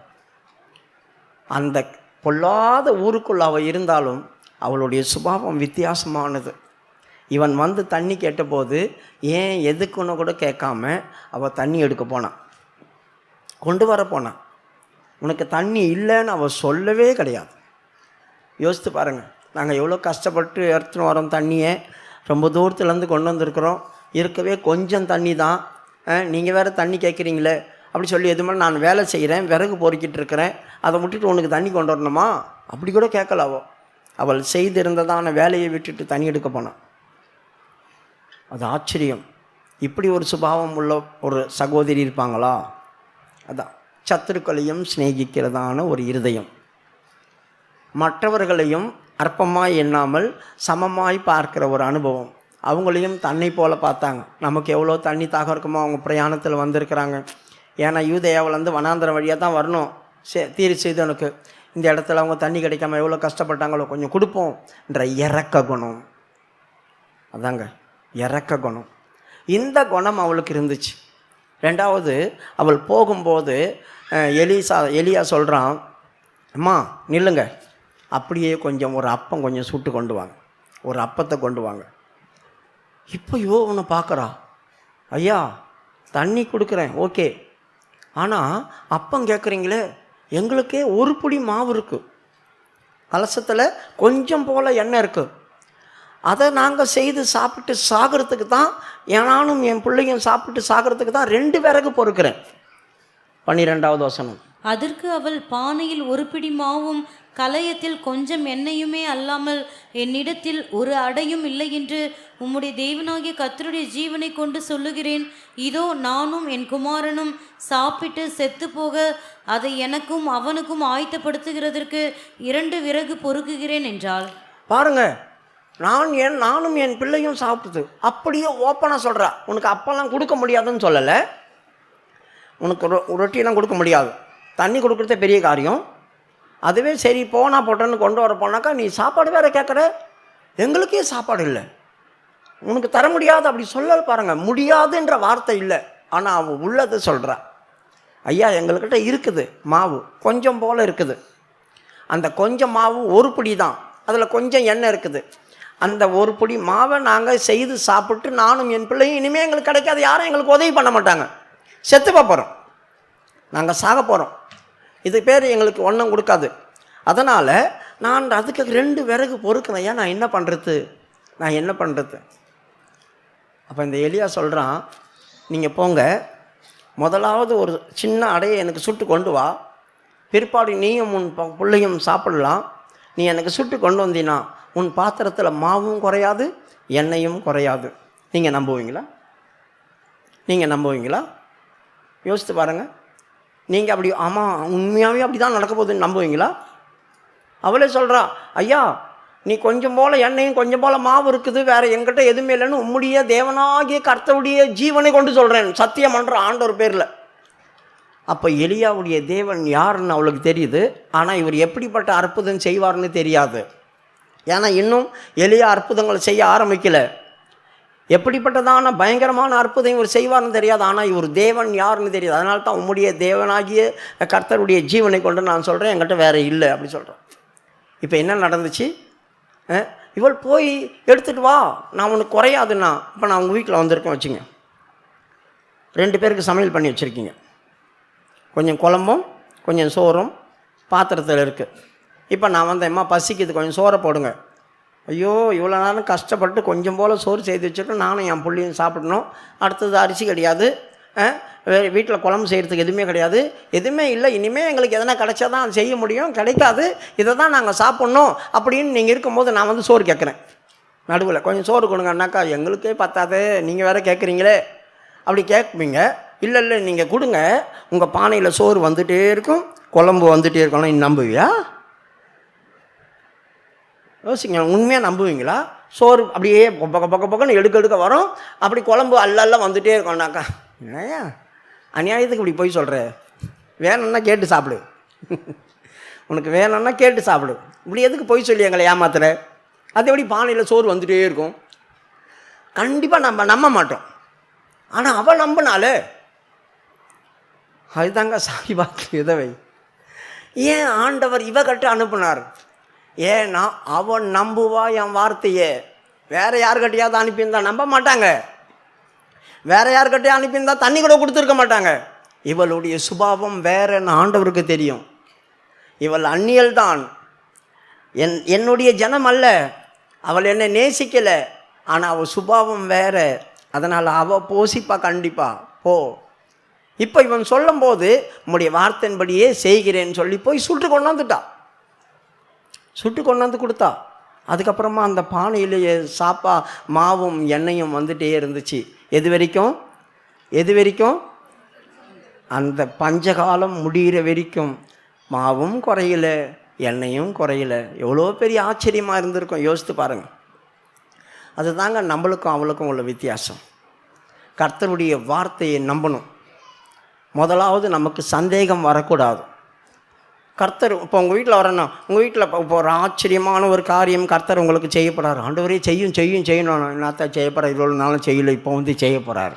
அந்த பொல்லாத ஊருக்குள்ள அவள் இருந்தாலும் அவளுடைய சுபாவம் வித்தியாசமானது. இவன் வந்து தண்ணி கேட்டபோது ஏன் எதுக்குன்னு கூட கேட்காம அவள் தண்ணி எடுக்க போனான், கொண்டு வர போனான். உனக்கு தண்ணி இல்லைன்னு அவள் சொல்லவே கிடையாது. யோசித்து பாருங்கள், நாங்கள் எவ்வளோ கஷ்டப்பட்டு எடுத்துன்னு வரோம் தண்ணியை, ரொம்ப தூரத்துலேருந்து கொண்டு வந்திருக்கிறோம். இருக்கவே கொஞ்சம் தண்ணி தான், நீங்கள் வேறு தண்ணி கேட்குறீங்களே அப்படி சொல்லி, எதுவுமே நான் வேலை செய்கிறேன், விறகு பொறுக்கிட்டு இருக்கிறேன், அதை விட்டுட்டு உனக்கு தண்ணி கொண்டு வரணுமா? அப்படி கூட கேட்கல. அவள் செய்திருந்ததான வேலையை விட்டுட்டு தண்ணி எடுக்க போனான். அது ஆச்சரியம். இப்படி ஒரு சுபாவம் உள்ள ஒரு சகோதரி இருப்பாங்களா? அதான் சத்துருக்களையும் சிநேகிக்கிறதான ஒரு இருதயம், மற்றவர்களையும் அற்பமாய் எண்ணாமல் சமமாய் பார்க்கிற ஒரு அனுபவம். அவங்களையும் தன்னை போல பார்த்தாங்க. நமக்கு எவ்வளோ தண்ணி தாகம் இருக்குமோ அவங்க பிரயாணத்தில் வந்திருக்கிறாங்க. ஏன்னா யூதேயாவிலேருந்து வனாந்தரம் வழியாக தான் வரணும் தீரு சீதோனுக்கு. இந்த இடத்துல அவங்க தண்ணி கிடைக்காம எவ்வளோ கஷ்டப்பட்டாங்களோ, கொஞ்சம் கொடுப்போம் என்ற இரக்க குணம். அதாங்க இரக்க குணம். இந்த குணம் அவளுக்கு இருந்துச்சு. 2வது, அவள் போகும்போது எலியா சொல்கிறான், அம்மா நில்லுங்க, அப்படியே கொஞ்சம் ஒரு அப்பம் கொஞ்சம் சுட்டு கொண்டு வாங்க, ஒரு அப்பத்தை கொண்டு வாங்க. இப்போ யோவனை பார்க்குறா, ஐயா தண்ணி கொடுக்குறேன் ஓகே, ஆனால் அப்பம் கேட்குறீங்களே, எங்களுக்கே ஒரு பிடி மாவு இருக்குது, கலசத்தில் கொஞ்சம் போல் எண்ணெய் இருக்குது, அதை நாங்கள் செய்து சாப்பிட்டு சாகிறதுக்கு தான், நானும் என் பிள்ளையும் சாப்பிட்டு சாகிறதுக்கு தான் 2 விறகு பொறுக்கிறேன். 12வது வசனம். அதற்கு அவள், பானையில் ஒரு பிடி மாவும் கலயத்தில் கொஞ்சம் எண்ணெயுமே அல்லாமல் என்னிடத்தில் ஒரு அடையும் இல்லை என்று உம்முடைய தேவனாகிய கர்த்தருடைய ஜீவனை கொண்டு சொல்லுகிறேன். இதோ நானும் என் குமாரனும் சாப்பிட்டு செத்து போக அதை எனக்கும் அவனுக்கும் ஆயத்தப்படுத்துகிறதற்கு 2 விறகு பொறுக்குகிறேன் என்றாள். பாருங்க, நானும் என் பிள்ளையும் சாப்பிட்டது. அப்படியே ஓப்பனாக சொல்கிறா. உனக்கு அப்பெல்லாம் கொடுக்க முடியாதுன்னு சொல்லலை, உனக்கு ரொட்டியெல்லாம் கொடுக்க முடியாது, தண்ணி கொடுக்குறதே பெரிய காரியம். அதுவே சரி போனால் போட்டோன்னு கொண்டு வர போனாக்கா நீ சாப்பாடு வேறு கேட்குற, எங்களுக்கே சாப்பாடு இல்லை, உனக்கு தர முடியாது அப்படி சொல்லலை. பாருங்கள், முடியாதுன்ற வார்த்தை இல்லை, ஆனால் அவள் உள்ளதை சொல்கிறா. ஐயா எங்கள்கிட்ட இருக்குது மாவு, கொஞ்சம் போல் இருக்குது, அந்த கொஞ்சம் மாவு ஒரு பிடி தான், அதில் கொஞ்சம் எண்ணெய் இருக்குது, அந்த ஒரு பிடி மாவை நாங்கள் செய்து சாப்பிட்டு நானும் என் பிள்ளையும் இனிமேல் எங்களுக்கு கிடைக்காது, யாரும் எங்களுக்கு உதவி பண்ண மாட்டாங்க, செத்து போகிறோம், நாங்கள் சாக போகிறோம், இது பேர் எங்களுக்கு ஒன்றும் கொடுக்காது. அதனால் நான் அதுக்கு 2 விறகு பொறுக்கிறேன். ஐயா நான் என்ன பண்ணுறது? அப்போ இந்த எலியா சொல்கிறான், நீங்கள் போங்க, முதலாவது ஒரு சின்ன அடையை எனக்கு சுட்டு கொண்டு வா, பிற்பாடு நீயும் உன் பிள்ளையும் சாப்பிடலாம். நீ எனக்கு சுட்டு கொண்டு வந்தீன்னா உன் பாத்திரத்தில் மாவும் குறையாது எண்ணெயும் குறையாது. நீங்கள் நம்புவீங்களா? யோசித்து பாருங்கள். நீங்கள் அப்படி ஆமாம் உண்மையாகவே அப்படி தான் நடக்க போகுதுன்னு நம்புவீங்களா? அவளே சொல்கிறா, ஐயா நீ கொஞ்சம் போல் எண்ணெயும் கொஞ்சம் போல் மாவு இருக்குது, வேறு எங்கிட்ட எதுவுமே இல்லைன்னு உம்முடைய தேவனாகிய கர்த்தருடைய ஜீவனை கொண்டு சொல்கிறேன், சத்தியம் பண்ணுற ஆண்டவர் பேரில். அப்போ எலியாவுடைய தேவன் யாருன்னு அவளுக்கு தெரியுது, ஆனால் இவர் எப்படிப்பட்ட அற்புதம் செய்வார்னு தெரியாது. ஏன்னா இன்னும் எலியா அற்புதங்கள் செய்ய ஆரம்பிக்கலை. எப்படிப்பட்டதான பயங்கரமான அற்புதம் இவர் செய்வார்னு தெரியாது, ஆனால் இவர் தேவன் யாருன்னு தெரியாது. அதனால தான் உம்முடைய தேவனாகிய கர்த்தருடைய ஜீவனை கொண்டு நான் சொல்கிறேன், என்கிட்ட வேறு இல்லை அப்படி சொல்கிறேன். இப்போ என்ன நடந்துச்சு? இவள் போய் எடுத்துகிட்டு வா, நான் உனக்கு குறையாதுன்னா. இப்போ நான் உங்கள் வீட்டில் வந்திருக்கேன் வச்சுங்க, 2 பேருக்கு சமையல் பண்ணி வச்சுருக்கீங்க, கொஞ்சம் குழம்பும் கொஞ்சம் சோறும் பாத்திரத்தில் இருக்குது. இப்போ நான் வந்தேம்மா பசிக்குது, கொஞ்சம் சோறை போடுங்க. ஐயோ இவ்வளோ நேரம் கஷ்டப்பட்டு கொஞ்சம் போல் சோறு செய்து வச்சுருக்கேன், நானும் என் பிள்ளையும் சாப்பிடணும். அடுத்தது அரிசி கிடையாது, வீட்டில் குழம்பு செய்கிறதுக்கு எதுவுமே கிடையாது, எதுவுமே இல்லை. இனிமேல் எங்களுக்கு எதனா கிடைச்சா தான் செய்ய முடியும், கிடைக்காது, இதை தான் நாங்கள் சாப்பிட்ணும் அப்படின்னு நீங்கள் இருக்கும்போது நான் வந்து சோறு கேட்குறேன். நடுவில் கொஞ்சம் சோறு கொடுங்கன்னாக்கா, எங்களுக்கே பத்தாது நீங்கள் வேறு கேட்குறீங்களே அப்படி கேட்பீங்க. இல்லை இல்லை நீங்கள் கொடுங்க, உங்கள் பானையில் சோறு வந்துகிட்டே இருக்கும், குழம்பு வந்துகிட்டே இருக்கணும். நீ நம்புவியா? யோசிங்க, உண்மையாக நம்புவீங்களா? சோறு அப்படியே பக்கன்னு எடுக்க வரும், அப்படி குழம்பு அல்ல வந்துகிட்டே இருக்கோம்னாக்கா, என்னையா அநியாயத்துக்கு இப்படி போய் சொல்கிற, வேணும்னா கேட்டு சாப்பிடு, உனக்கு வேணும்னா கேட்டு சாப்பிடு, இப்படி எதுக்கு போய் சொல்லி எங்களை ஏமாத்துற? அது எப்படி பானையில் சோறு வந்துகிட்டே இருக்கும்? கண்டிப்பாக நம்ம நம்ப மாட்டோம். ஆனால் அவள் நம்பினாலே, அதுதாங்க சாய்பாக்கு விதவை. ஏன் ஆண்டவர் இவகிட்ட அனுப்புனார்? ஏன்னா அவன் நம்புவா என் வார்த்தையே. வேறு யாருக்கிட்டையாவது அனுப்பியிருந்தா நம்ப மாட்டாங்க, வேறு யாருக்கிட்டையும் அனுப்பியிருந்தா தண்ணி கூட கொடுத்துருக்க மாட்டாங்க. இவளுடைய சுபாவம் வேறன்னு ஆண்டவருக்கு தெரியும். இவள் அந்நியல் தான், என்னுடைய ஜனம் அல்ல, அவள் என்னை நேசிக்கலை, ஆனால் அவள் சுபாவம் வேற, அதனால் அவள் போசிப்பா கண்டிப்பாக போ. இப்போ இவன் சொல்லும்போது உம்முடைய வார்த்தையின்படியே செய்கிறேன்னு சொல்லி போய் சுட்டு கொண்டாந்துட்டா, சுட்டு கொண்டாந்து கொடுத்தா. அதுக்கப்புறமா அந்த பானையிலேயே மாவும் எண்ணெயும் வந்துட்டே இருந்துச்சு. எது வரைக்கும்? அந்த பஞ்சகாலம் முடிகிற வரைக்கும் மாவும் குறையல, எண்ணெயும் குறையல. எவ்வளோ பெரிய ஆச்சரியமாக இருந்திருக்கும், யோசித்து பாருங்கள். அதுதாங்க நம்மளுக்கும் அவளுக்கும் உள்ள வித்தியாசம். கர்த்தருடைய வார்த்தையை நம்பணும். முதலாவது நமக்கு சந்தேகம் வரக்கூடாது. கர்த்தர் இப்போ உங்கள் வீட்டில் வரணும், உங்கள் வீட்டில் இப்போ ஒரு ஆச்சரியமான ஒரு காரியம் கர்த்தர் உங்களுக்கு செய்ய போகிறார். ஆண்டவரே செய்யணும், என்னத்தான் செய்ய போகிறார், இவ்வளோ நாளும் செய்யலை, இப்போ வந்து செய்ய போகிறார்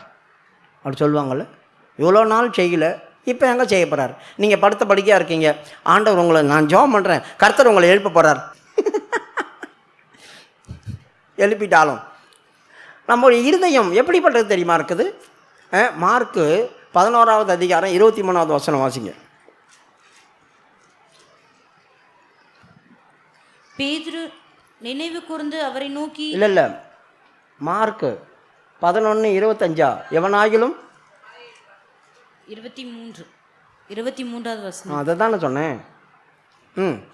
அப்படி சொல்லுவாங்கள்ல. இவ்வளோ நாள் செய்யலை, இப்போ எங்கே செய்ய போகிறார்? நீங்கள் படுத்த படுக்கையாக இருக்கீங்க, ஆண்டவர் உங்களை, நான் ஜெபம் பண்ணுறேன், கர்த்தர் உங்களை எழுப்ப போகிறார். எழுப்பிட்டாலும் நம்மளுடைய இருதயம் எப்படிப்பட்டது தெரியுமா இருக்குது? மார்க்கு 11வது அதிகாரம் 23வது வசனம் வாசிங்க. பேதுரு நினைவு கூர்ந்து அவரை நோக்கி, இல்லை மார்க்கு 11:25, எவனாகிலும் 23வது வசனம், அதை தானே சொன்னேன்.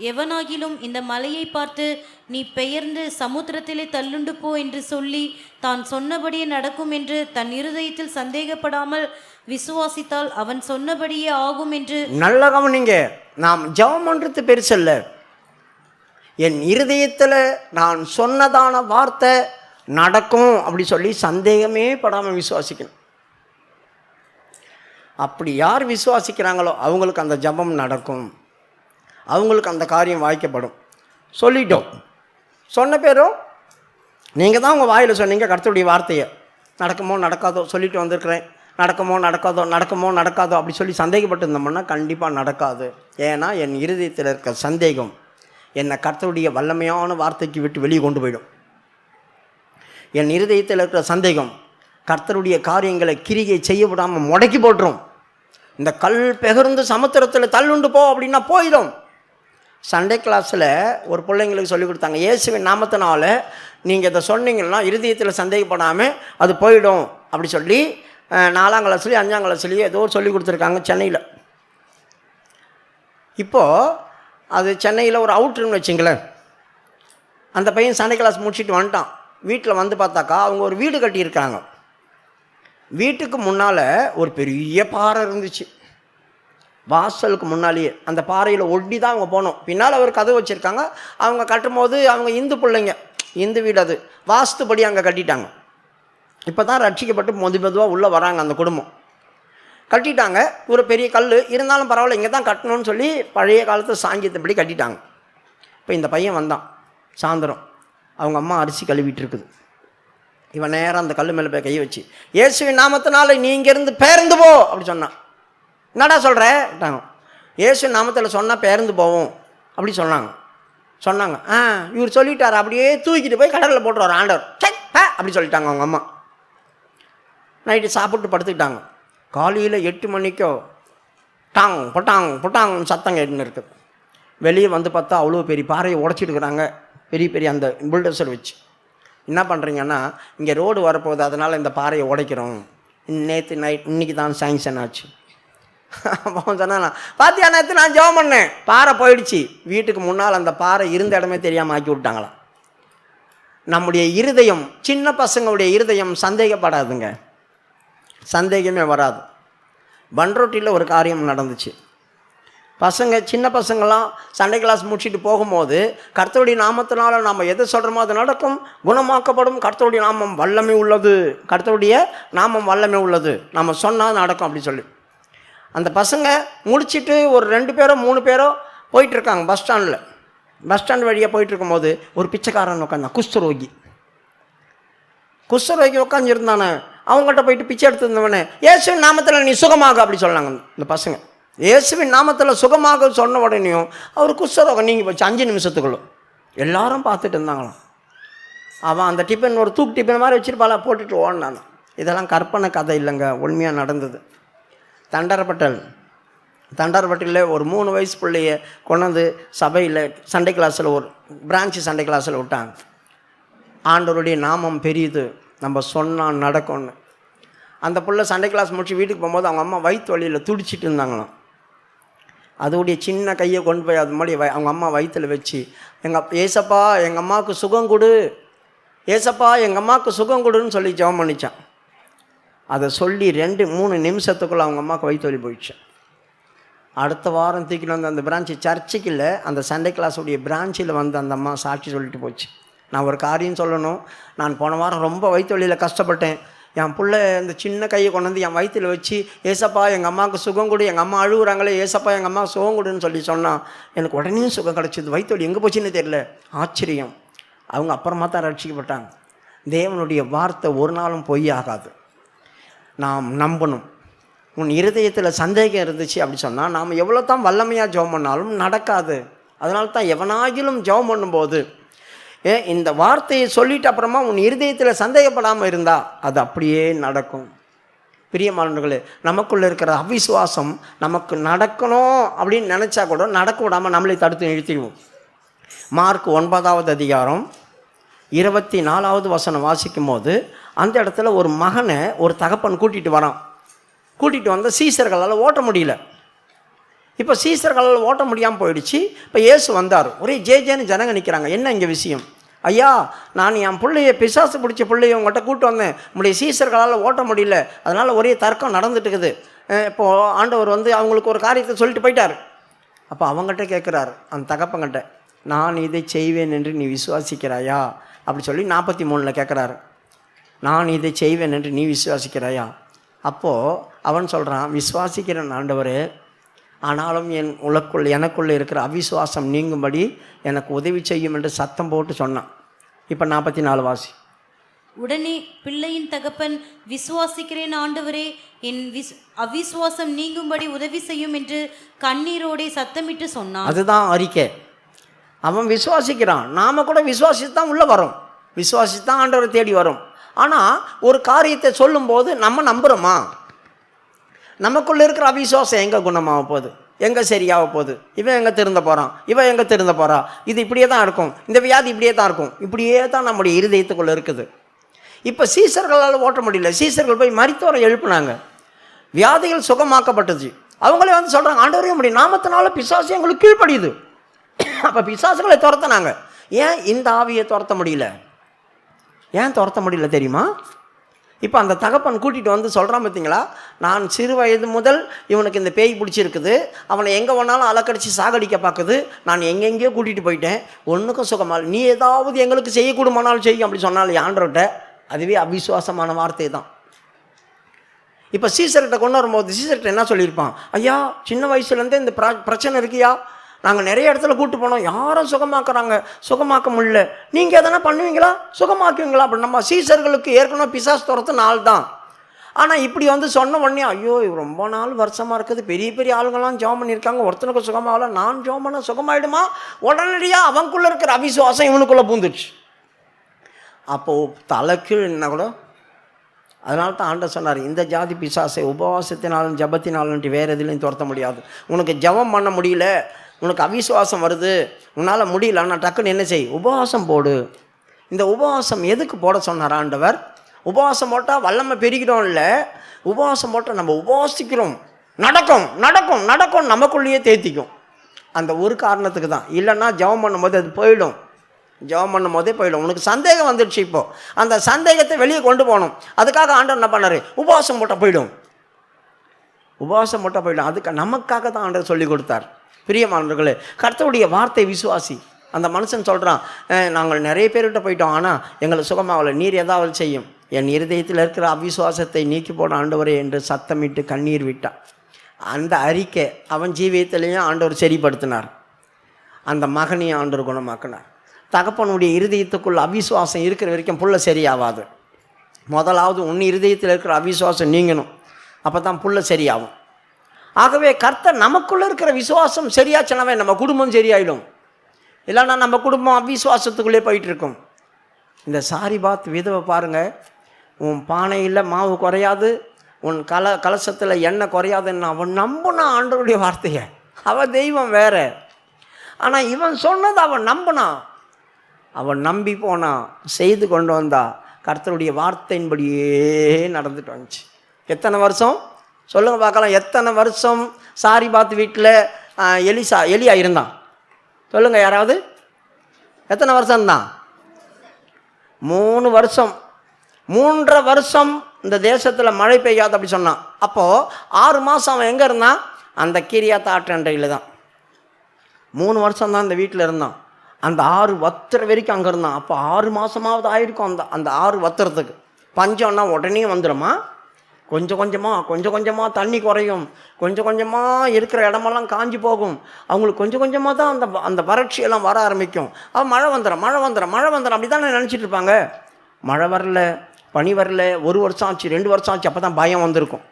எவனாகிலும் இந்த மலையை பார்த்து நீ பெயர்ந்து சமுத்திரத்திலே தள்ளுண்டு போ என்று சொல்லி தான் சொன்னபடியே நடக்கும் என்று தன் இருதயத்தில் சந்தேகப்படாமல் விசுவாசித்தால் அவன் சொன்னபடியே ஆகும் என்று. நல்ல கவனிங்க, நாம் ஜெபம் பண்றது பெருசல்ல, என் இருதயத்தில் நான் சொன்னதான வார்த்தை நடக்கும் அப்படி சொல்லி சந்தேகமே படாமல் விசுவாசிக்கணும். அப்படி யார் விசுவாசிக்கிறாங்களோ அவங்களுக்கு அந்த ஜெபம் நடக்கும், அவங்களுக்கு அந்த காரியம் வாய்க்கப்படும். சொல்லிட்டோம், சொன்ன பேரும் நீங்கள் தான் உங்கள் வாயில் சொன்னீங்க கர்த்தருடைய வார்த்தையை. நடக்குமோ நடக்காதோ சொல்லிட்டு வந்திருக்கிறேன், நடக்குமோ நடக்காதோ அப்படி சொல்லி சந்தேகப்பட்டு இருந்தோம்னா கண்டிப்பாக நடக்காது. ஏன்னா என் இருதயத்தில் இருக்க சந்தேகம் என்னை கர்த்தருடைய வல்லமையான வார்த்தைக்கு விட்டு வெளியே கொண்டு போயிடும். என் இருதயத்தில் இருக்கிற சந்தேகம் கர்த்தருடைய காரியங்களை கிரியை செய்ய விடாமல் முடக்கி போட்டுரும். இந்த கல் பெகர்ந்து சமுத்திரத்தில் தள்ளுண்டு போ அப்படின்னா போயிடும். சண்டே கிளாஸில் ஒரு பிள்ளைங்களுக்கு சொல்லிக் கொடுத்தாங்க, இயேசுவின் நாமத்தினால நீங்கள் இதை சொன்னீங்கன்னா இருதயத்தில் சந்தேகப்படாமல் அது போயிடும் அப்படி சொல்லி 4ஆம் கிளாஸ்லேயும் 5ஆம் கிளாஸ்லேயும் ஏதோ சொல்லி கொடுத்துருக்காங்க சென்னையில். இப்போது அது சென்னையில் ஒரு அவுட்ருன்னு வச்சிங்களேன். அந்த பையன் சண்டே கிளாஸ் முடிச்சுட்டு வந்துட்டான். வீட்டில் வந்து பார்த்தாக்கா அவங்க ஒரு வீடு கட்டியிருக்காங்க. வீட்டுக்கு முன்னால் ஒரு பெரிய பாறை இருந்துச்சு, வாசலுக்கு முன்னாலேயே. அந்த பாறையில் ஒட்டி தான் அவங்க போனோம். பின்னால் அவர் கதவு வச்சுருக்காங்க. அவங்க கட்டும் போது அவங்க இந்து பிள்ளைங்க, இந்து வீடு, அது வாஸ்துபடி அங்கே கட்டிட்டாங்க. இப்போ தான் ரட்சிக்கப்பட்டு மெதுவாக உள்ளே வராங்க. அந்த குடும்பம் கட்டிட்டாங்க. ஒரு பெரிய கல் இருந்தாலும் பரவாயில்ல, இங்கே தான் கட்டணும்னு சொல்லி பழைய காலத்து சாங்கியத்தைப்படி கட்டிட்டாங்க. இப்போ இந்த பையன் வந்தான் சாயந்தரம், அவங்க அம்மா அரிசி கழுவிட்டு இருக்குது. இவன் நேரம் அந்த கல் மேலே போய் கை வச்சு, இயேசுவின் நாமத்தினால நீ இங்கேருந்து பேர்ந்து போ அப்படி சொன்னான். என்னடா சொல்கிறேன்? இயேசுவின் நாமத்தில் சொன்னால் பேர்ந்து போவோம் அப்படி சொன்னாங்க. இவர் சொல்லிட்டார். அப்படியே தூக்கிட்டு போய் கடலில் போட்டுருவார் ஆண்டவர். அப்படி சொல்லிட்டாங்க அவங்க அம்மா. நைட்டு சாப்பிட்டு படுத்துக்கிட்டாங்க. காலையில் 8 மணிக்கோ டாங் பொட்டாங் பொட்டாங் சத்தம் கேட்டுன்னு இருக்குது. வெளியே வந்து பார்த்தா அவ்வளோ பெரிய பாறையை உடச்சிட்டுருக்குறாங்க, பெரிய பெரிய அந்த புல்டோசர் வச்சு. என்ன பண்ணுறீங்கன்னா, இங்கே ரோடு வரப்போகுது, அதனால் இந்த பாறையை உடைக்கிறோம். நேற்று நைட் இன்றைக்கி தான் சாங்ஷன் ஆச்சு. அவன் சொன்னா, பாத்தியா நேற்று நான் ஜெபம் பண்ணேன், பாறை போயிடுச்சு. வீட்டுக்கு முன்னால் அந்த பாறை இருந்த இடமே தெரியாமல் ஆக்கி விட்டாங்களாம். நம்முடைய இருதயம், சின்ன பசங்களுடைய இருதயம் சந்தேகப்படாதுங்க, சந்தேகமே வராது. பன்ரோட்டியில் ஒரு காரியம் நடந்துச்சு. பசங்க, சின்ன பசங்களாம் சண்டே கிளாஸ் முடிச்சுட்டு போகும்போது, கர்த்தருடைய நாமத்தினால நாம் எதை சொல்கிறோமோ அது நடக்கும், குணமாக்கப்படும், கர்த்தருடைய நாமம் வல்லமை உள்ளது, கர்த்தருடைய நாமம் வல்லமை உள்ளது, நம்ம சொன்னால் நடக்கும் அப்படி சொல்லி அந்த பசங்க முடிச்சுட்டு ஒரு 2 பேரோ 3 பேரோ போயிட்டுருக்காங்க பஸ் ஸ்டாண்டில். பஸ் ஸ்டாண்ட் வழியாக போயிட்டுருக்கும்போது ஒரு பிச்சைக்காரன் உட்காந்தான், குஷ்டரோகி உட்காந்துருந்தானே. அவங்கள்ட்ட போயிட்டு பிச்சை எடுத்துருந்தவனே, இயேசுவின் நாமத்தில் நீ சுகமாக அப்படி சொன்னாங்க இந்த பசங்க. இயேசுவின் நாமத்தில் சுகமாக சொன்ன உடனேயும் அவர் குஷ்டரோகம் நீங்கள் போச்சு 5 நிமிஷத்துக்குள்ள. எல்லாரும் பார்த்துட்டு இருந்தாங்களாம். அவன் அந்த டிஃபன் ஒரு தூக்கு டிஃபன் மாதிரி வச்சுருப்பாளா, போட்டுட்டு ஓடினான். இதெல்லாம் கற்பனை கதை இல்லைங்க, உண்மையாக நடந்தது. தண்டர்பட்டியில் ஒரு 3 வயசு பிள்ளைய கொண்டாந்து சபையில் சண்டே கிளாஸில், ஒரு பிரான்ச்சு சண்டே கிளாஸில் விட்டாங்க. ஆண்டவருடைய நாமம் பெரியது, நம்ம சொன்னால் நடக்கும்னு. அந்த பிள்ளை சண்டே கிளாஸ் முடிச்சு வீட்டுக்கு போகும்போது அவங்க அம்மா வயிற்று வலியில் துடிச்சிட்டு இருந்தாங்களாம். அதோடைய சின்ன கையை கொண்டு போய் அது மாதிரி அவங்க அம்மா வயிற்றில் வச்சு, ஏசப்பா எங்கள் அம்மாவுக்கு சுகம் கொடு, ஏசப்பா எங்கள் அம்மாவுக்கு சுகம் கொடுன்னு சொல்லி ஜெபம் பண்ணிச்சான். அதை சொல்லி 2-3 நிமிஷத்துக்குள்ளே அவங்க அம்மாவுக்கு வயிற்று வலி போயிடுச்சு. அடுத்த வாரம் தூக்கிட்டு வந்து அந்த பிரான்ச்சு, சர்ச்சுக்கு இல்லை, அந்த சண்டே கிளாஸுடைய பிரான்ச்சில் வந்து அந்த அம்மா சாட்சி சொல்லிட்டு போச்சு. நான் ஒரு காரியம் சொல்லணும், நான் போன வாரம் ரொம்ப வயிற்று வலியில் கஷ்டப்பட்டேன். என் பிள்ளை இந்த சின்ன கையை கொண்டு வந்து என் வயிற்றில் வச்சு, ஏசப்பா எங்கள் அம்மாவுக்கு சுகம் கொடு, எங்கள் அம்மா அழுகுறாங்களே, ஏசப்பா எங்கள் அம்மா சுகம் கொடுன்னு சொல்லி சொன்னான். எனக்கு உடனே சுகம் கிடச்சிது. வயிற்று வலி எங்கே போச்சுன்னு தெரியல. ஆச்சரியம். அவங்க அப்புறமா தான் ரட்சிக்கப்பட்டாங்க. தேவனுடைய வார்த்தை ஒரு நாளும் பொய் ஆகாது. நாம் நம்பணும். உன் இருதயத்தில் சந்தேகம் இருந்துச்சு அப்படி சொன்னால் நாம் எவ்வளோ தான் வல்லமையாக ஜெபம் பண்ணாலும் நடக்காது. அதனால தான் எவனாகிலும் ஜெபம் பண்ணும்போது இந்த வார்த்தையை சொல்லிட்டு அப்புறமா உன் இருதயத்தில் சந்தேகப்படாமல் இருந்தால் அது அப்படியே நடக்கும். பிரியமானவர்களே, நமக்குள்ளே இருக்கிற அவிசுவாசம் நமக்கு நடக்கணும் அப்படின்னு நினச்சா கூட நடக்க விடாமல் நம்மளை தடுத்து நிறுத்திடுவோம். மார்க் 9வது அதிகாரம் 24வது வசனம் வாசிக்கும் போது, அந்த இடத்துல ஒரு மகனை ஒரு தகப்பன் கூட்டிகிட்டு வரான். கூட்டிகிட்டு வந்து சீசர்களால் ஓட்ட முடியல. இப்போ சீசர்களால் ஓட்ட முடியாமல் போயிடுச்சு. இப்போ இயேசு வந்தார். ஒரே ஜேன்னு ஜனங்க நிற்கிறாங்க. என்ன இங்கே விஷயம்? ஐயா, நான் என் பிள்ளைய பிசாசு பிடிச்ச பிள்ளைய உங்கள்கிட்ட கூப்பிட்டு வந்தேன், உங்களுடைய சீசர்களால் ஓட்ட முடியல, அதனால் ஒரே தர்க்கம் நடந்துட்டு இருக்குது. இப்போது ஆண்டவர் வந்து அவங்களுக்கு ஒரு காரியத்தை சொல்லிட்டு போயிட்டார். அப்போ அவங்ககிட்ட கேட்குறாரு அந்த தகப்பங்கிட்ட, நான் இதை செய்வேன் என்று நீ விசுவாசிக்கிறாயா அப்படி சொல்லி 43 கேட்குறாரு. நான் இதை செய்வேன் என்று நீ விசுவாசிக்கிறாயா? அப்போது அவன் சொல்கிறான், விசுவாசிக்கிறேன் ஆண்டவரே, ஆனாலும் எனக்குள்ளே இருக்கிற அவிசுவாசம் நீங்கும்படி எனக்கு உதவி செய்யும் என்று சத்தம் போட்டு சொன்னான். இப்போ 44 வாசி. உடனே பிள்ளையின் தகப்பன், விசுவாசிக்கிறேன் ஆண்டவரே, என் அவிசுவாசம் நீங்கும்படி உதவி செய்யும் என்று கண்ணீரோடே சத்தமிட்டு சொன்னான். அதுதான் அறிக்கை. அவன் விசுவாசிக்கிறான். நாம் கூட விசுவாசித்து தான் உள்ளே வரோம், விசுவாசித்து தான் ஆண்டவரை தேடி வரும். ஆனால் ஒரு காரியத்தை சொல்லும்போது நம்ம நம்புகிறோமா? நமக்குள்ளே இருக்கிற அவிசுவாசம் எங்கே குணமாக போகுது, எங்கே சரியாக போகுது, இவன் எங்கே திருந்த போகிறான், இவன் எங்கே திருந்த போகிறா, இது இப்படியே தான் இருக்கும், இந்த வியாதி இப்படியே தான் இருக்கும், இப்படியே தான் நம்முடைய இருதயத்துக்குள்ளே இருக்குது. இப்போ சீசர்களால் ஓட்ட முடியல. சீசர்கள் போய் மரித்தோரை எழுப்புனாங்க, வியாதிகள் சுகமாக்கப்பட்டுச்சு. அவங்களே வந்து சொல்கிறாங்க, ஆண்டவரே உம்முடைய நாமத்தினால பிசாசு எங்களுக்கு கீழ்ப்படியுது. அப்போ பிசாசுகளை துரத்தினாங்க. ஏன் இந்த ஆவியை துரத்த முடியல? ஏன் துரத்த முடியல தெரியுமா? இப்போ அந்த தகப்பன் கூட்டிகிட்டு வந்து சொல்கிறான், பார்த்தீங்களா, நான் சிறு வயது முதல் இவனுக்கு இந்த பேய் பிடிச்சிருக்குது, அவனை எங்கே வேணாலும் அலக்கடிச்சு சாகடிக்க பார்க்குது, நான் எங்கெங்கேயோ கூட்டிகிட்டு போயிட்டேன், ஒன்றுக்கும் சுகமாக, நீ ஏதாவது எங்களுக்கு செய்யக்கூடுமானாலும் செய்யும் அப்படி சொன்னாலும் ஆண்டவர்கிட்ட. அதுவே அவிசுவாசமான வார்த்தை தான். இப்போ சீசர்கிட்ட கொண்டு வரும்போது சீசர்கிட்ட என்ன சொல்லியிருப்பான்? ஐயா, சின்ன வயசுலேருந்தே இந்த பிரச்சனை இருக்கியா, நாங்கள் நிறைய இடத்துல கூப்பிட்டு போனோம், யாரும் சுகமாக்குறாங்க, சுகமாக்க முடியல. நீங்கள் எதனா பண்ணுவீங்களா, சுகமாக்குவீங்களா? அப்படி நம்ம சீசர்களுக்கு ஏற்கனவே பிசாசு துரத்து நாள் தான். ஆனால் இப்படி வந்து சொன்ன உடனே, ஐயோ ரொம்ப நாள் வருஷமாக இருக்குது, பெரிய பெரிய ஆளுங்கள்லாம் ஜெபம் பண்ணியிருக்காங்க, ஒருத்தனுக்கு சுகமாகல, நான் ஜெபம் பண்ண சுகமாயிடுமா? உடனடியாக அவனுக்குள்ளே இருக்கிற அவிசுவாசம் இவனுக்குள்ளே பூந்துச்சு. அப்போது தலைக்கீழ் என்ன கூட. அதனால தான் ஆண்டவர் சொன்னார், இந்த ஜாதி பிசாசை உபவாசத்தினாலும் ஜபத்தினாலும் வேறு எதுலையும் துரத்த முடியாது. உனக்கு ஜெபம் பண்ண முடியல, உனக்கு அவிசுவாசம் வருது, உன்னால் முடியல, ஆனால் டக்குன்னு என்ன செய், உபவாசம் போடு. இந்த உபவாசம் எதுக்கு போட சொன்னார் ஆண்டவர்? உபவாசம் போட்டால் வல்லமை பெருகிடும் இல்லை, உபவாசம் போட்டால் நம்ம உபவாசிக்கிறோம், நடக்கும் நடக்கும் நடக்கும், நமக்குள்ளேயே தேத்திக்கும். அந்த ஒரு காரணத்துக்கு தான். இல்லைன்னா ஜெபம் பண்ணும்போது அது போயிடும், ஜெபம் பண்ணும் போதே போயிடும். உனக்கு சந்தேகம் வந்துடுச்சு, இப்போது அந்த சந்தேகத்தை வெளியே கொண்டு போகணும். அதுக்காக ஆண்டவர் என்ன பண்ணார், உபவாசம் போட்டால் போயிடும், உபவாசம் போட்டால் போயிடும். அதுக்கு நமக்காக தான் ஆண்டவர் சொல்லி கொடுத்தார். பிரியமானவர்களே, கர்த்தருடைய வார்த்தை விசுவாசி. அந்த மனுஷன் சொல்கிறான், நாங்கள் நிறைய பேர்கிட்ட போயிட்டோம், ஆனால் எங்களை சுகமாகலை, நீர் ஏதாவது செய்யும். என் இருதயத்தில் இருக்கிற அவிசுவாசத்தை நீக்கி போட ஆண்டவரே என்று சத்தமிட்டு கண்ணீர் விட்டான். அந்த அறிக்கை அவன் ஜீவியத்திலையும் ஆண்டவர் சரிப்படுத்தினார். அந்த மகனையும் ஆண்டவர் குணமாக்கினார். தகப்பனுடைய இருதயத்துக்குள்ள அவிசுவாசம் இருக்கிற வரைக்கும் புள்ள சரியாகாது. முதலாவது உன் இருதயத்தில் இருக்கிற அவிசுவாசம் நீங்கணும், அப்போ தான் புள்ள சரியாகும். ஆகவே கர்த்தர் நமக்குள்ளே இருக்கிற விசுவாசம் சரியாச்சுனாவே நம்ம குடும்பம் சரியாயிடும். இல்லைன்னா நம்ம குடும்பம் அவிசுவாசத்துக்குள்ளே போயிட்டுருக்கும். இந்த சாரிபாத் விதவை பாருங்கள், உன் பானையில் மாவு குறையாது, உன் கலசத்தில் எண்ணெய் குறையாதுன்னு அவன் நம்பினா ஆண்டவருடைய வார்த்தையை. அவன் தெய்வம் வேற. ஆனால் இவன் சொன்னது அவன் நம்பினான், அவன் நம்பி போனான், செய்து கொண்டு வந்தா. கர்த்தருடைய வார்த்தையின்படியே நடந்துட்டு வந்துச்சு. எத்தனை வருஷம் சொல்லுங்கள் பார்க்கலாம், எத்தனை வருஷம் சாரிபாத் வீட்டில் எலியா இருந்தான்? சொல்லுங்கள் யாராவது, எத்தனை வருஷம்தான்? 3 வருஷம். 3.5 வருஷம் இந்த தேசத்தில் மழை பெய்யாது அப்படி சொன்னான். அப்போது 6 மாதம் அவன் எங்கே இருந்தான்? அந்த கிரியாத் ஆற்றண்டையில் தான். 3 வருஷம் தான் இந்த வீட்டில் இருந்தான். அந்த 6 வத்துற வரைக்கும் அங்கே இருந்தான். அப்போ 6 மாதமாவது ஆயிருக்கும் அந்த 6 வத்துறதுக்கு. பஞ்சம்னா உடனே வந்துடுமா? கொஞ்சம் கொஞ்சமாக தண்ணி குறையும், கொஞ்சம் கொஞ்சமாக இருக்கிற இடமெல்லாம் காஞ்சி போகும். அவங்களுக்கு கொஞ்சம் கொஞ்சமாக தான் அந்த வறட்சியெல்லாம் வர ஆரம்பிக்கும். மழை வந்துடும் அப்படி தானே நினச்சிட்டு இருப்பாங்க. மழை வரல, பனி வரல, 1 வருஷம் ஆச்சு, 2 வருஷம் ஆச்சு, அப்போ தான் பயம் வந்திருக்கும்.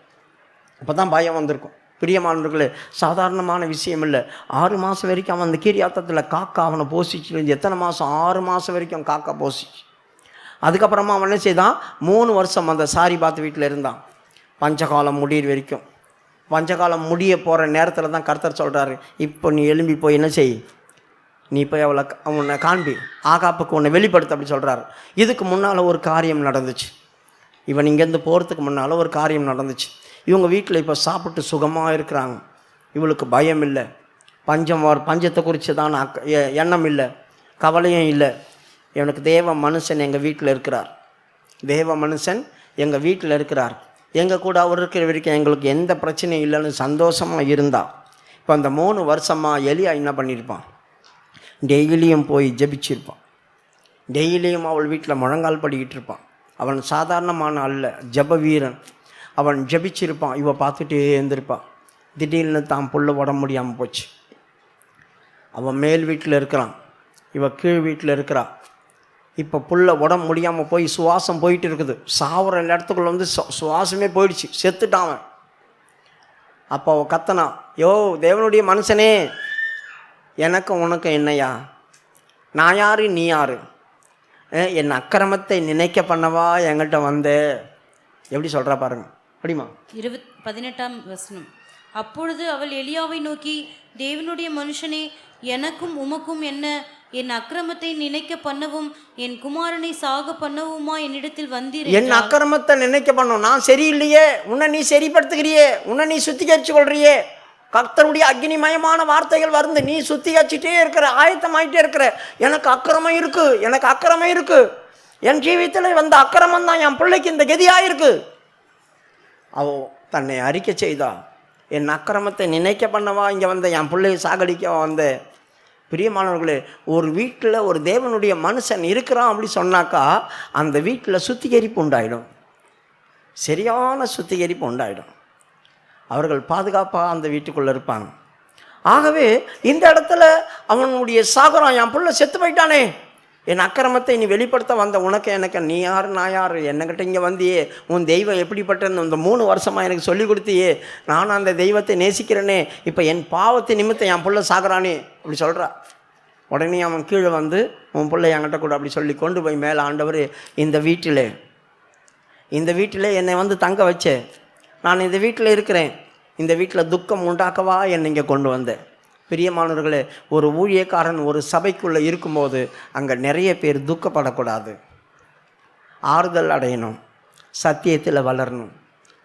பிரியமானவர்களே, சாதாரணமான விஷயம் இல்லை. 6 மாதம் வரைக்கும் அவன் அந்த கீரியாத்தத்தில் காக்கா அவனை போசிச்சு. எத்தனை மாதம்? 6 மாதம் வரைக்கும் காக்கா போசிச்சு. அதுக்கப்புறமா அவன் என்ன செய்தான்? 3 வருஷம் அந்த சாரிபாத் வீட்டில் இருந்தான். பஞ்சகாலம் முடிகிற வரைக்கும். பஞ்சகாலம் முடிய போகிற நேரத்தில் தான் கர்த்தர் சொல்கிறாரு, இப்போ நீ எழும்பி போய் என்ன செய், நீ போய் அவனை காண்பி, ஆகாப்புக்கு உன்னை வெளிப்படுத்த அப்படி சொல்கிறாரு. இதுக்கு முன்னால் ஒரு காரியம் நடந்துச்சு. இவன் இங்கேருந்து போகிறதுக்கு முன்னால் ஒரு காரியம் நடந்துச்சு. இவங்க வீட்டில் இப்போ சாப்பிட்டு சுகமாக இருக்கிறாங்க. இவளுக்கு பயம் இல்லை, பஞ்சத்தை குறித்து தான் எண்ணம் இல்லை, கவலையும் இல்லை. இவனுக்கு தேவ மனுஷன் எங்கள் வீட்டில் இருக்கிறார், எங்கள் கூட அவர் இருக்கிற வரைக்கும் எங்களுக்கு எந்த பிரச்சனையும் இல்லைன்னு சந்தோஷமாக இருந்தா. இப்போ அந்த 3 வருஷமாக எலியா என்ன பண்ணியிருப்பான்? டெய்லியும் போய் ஜெபிச்சிருப்பான். டெய்லியும் அவள் வீட்டில் முழங்கால் படிக்கிட்டு இருப்பான். அவன் சாதாரணமான அல்ல, ஜப வீரன். அவன் ஜபிச்சிருப்பான். இவ பார்த்துட்டே இருந்திருப்பான். திடீர்னு தான் புள்ள உடம்பு முடியாமல் போச்சு. அவன் மேல் வீட்டில் இருக்கிறான், இவ கீழ் வீட்டில் இருக்கிறா. இப்போ புள்ள உடம்பு முடியாமல் போய் சுவாசம் போயிட்டு இருக்குது. சாவுற இடத்துக்குள்ள வந்து சுவாசமே போயிடுச்சு, செத்துட்டான் அவன். அப்போ அவன் கத்தனான், யோ தேவனுடைய மனுஷனே, எனக்கு உனக்கு என்னையா, நான் யாரு நீ யாரு, என் அக்கிரமத்தை நினைக்க பண்ணவா என்கிட்ட வந்தே. எப்படி சொல்கிறா பாருங்க, அப்படிமா? 18ஆம் வசனம். அப்பொழுது அவள் எலியாவை நோக்கி, தேவனுடைய மனுஷனே, எனக்கும் உமக்கும் என்ன, என் அக்கிரமத்தை நினைக்க பண்ணவும் என் குமாரனை சாக பண்ணவுமா என்னிடத்தில் வந்தீர்? என் அக்கிரமத்தை நினைக்க பண்ணும், நான் சரியில்லையே, உன்னை நீ சரிப்படுத்துகிறியே, உன்னை நீ சுத்திகரிச்சு கொள்றியே. கர்த்தருடைய அக்னிமயமான வார்த்தைகள் வந்து நீ சுத்திகரிச்சுட்டே இருக்கிற, ஆயத்தமாயிட்டே இருக்கிற. எனக்கு அக்கிரமம் இருக்கு, என் ஜீவியத்தில் வந்த அக்கிரமம் தான் என் பிள்ளைக்கு இந்த கதியாயிருக்கு. அவ தன்னை அறிக்கை செய்தா, என் அக்கிரமத்தை நினைக்க பண்ணவா இங்கே வந்த, என் பிள்ளையை சாகடிக்கவா வந்த. பிரியமானவர்களே, ஒரு வீட்டில் ஒரு தேவனுடைய மனுஷன் இருக்கிறான் அப்படி சொன்னாக்கா அந்த வீட்டில் சுத்திகரிப்பு உண்டாயிடும், சரியான சுத்திகரிப்பு உண்டாயிடும். அவர்கள் பாதுகாப்பாக அந்த வீட்டுக்குள்ளே இருப்பாங்க. ஆகவே இந்த இடத்துல அவனுடைய சாகரம், என் புள்ள செத்து போயிட்டானே, என் அக்கிரமத்தை நீ வெளிப்படுத்த வந்த உனக்கு எனக்கு நீ யார் நான் யார், என்னக்கிட்ட இங்கே வந்தியே, உன் தெய்வம் எப்படிப்பட்டன்னு இந்த 3 வருஷமாக எனக்கு சொல்லி கொடுத்தியே, நான் அந்த தெய்வத்தை நேசிக்கிறேனே, இப்போ என் பாவத்தை நிமித்தம் என் புள்ள சாகுறானே அப்படி சொல்கிறா. உடனே அவன் கீழே வந்து, உன் பிள்ளை என்கிட்ட கூட அப்படி சொல்லி கொண்டு போய் மேலே, ஆண்டவர் இந்த வீட்டில் என்னை வந்து தங்க வச்சே, நான் இந்த வீட்டில் இருக்கிறேன், இந்த வீட்டில் துக்கம் உண்டாக்கவா என்னை இங்கே கொண்டு வந்தேன். பிரியமானவர்களே, ஒரு ஊழியக்காரன் ஒரு சபைக்குள்ளே இருக்கும்போது அங்கே நிறைய பேர் துக்கப்படக்கூடாது, ஆறுதல் அடையணும், சத்தியத்தில் வளரணும்,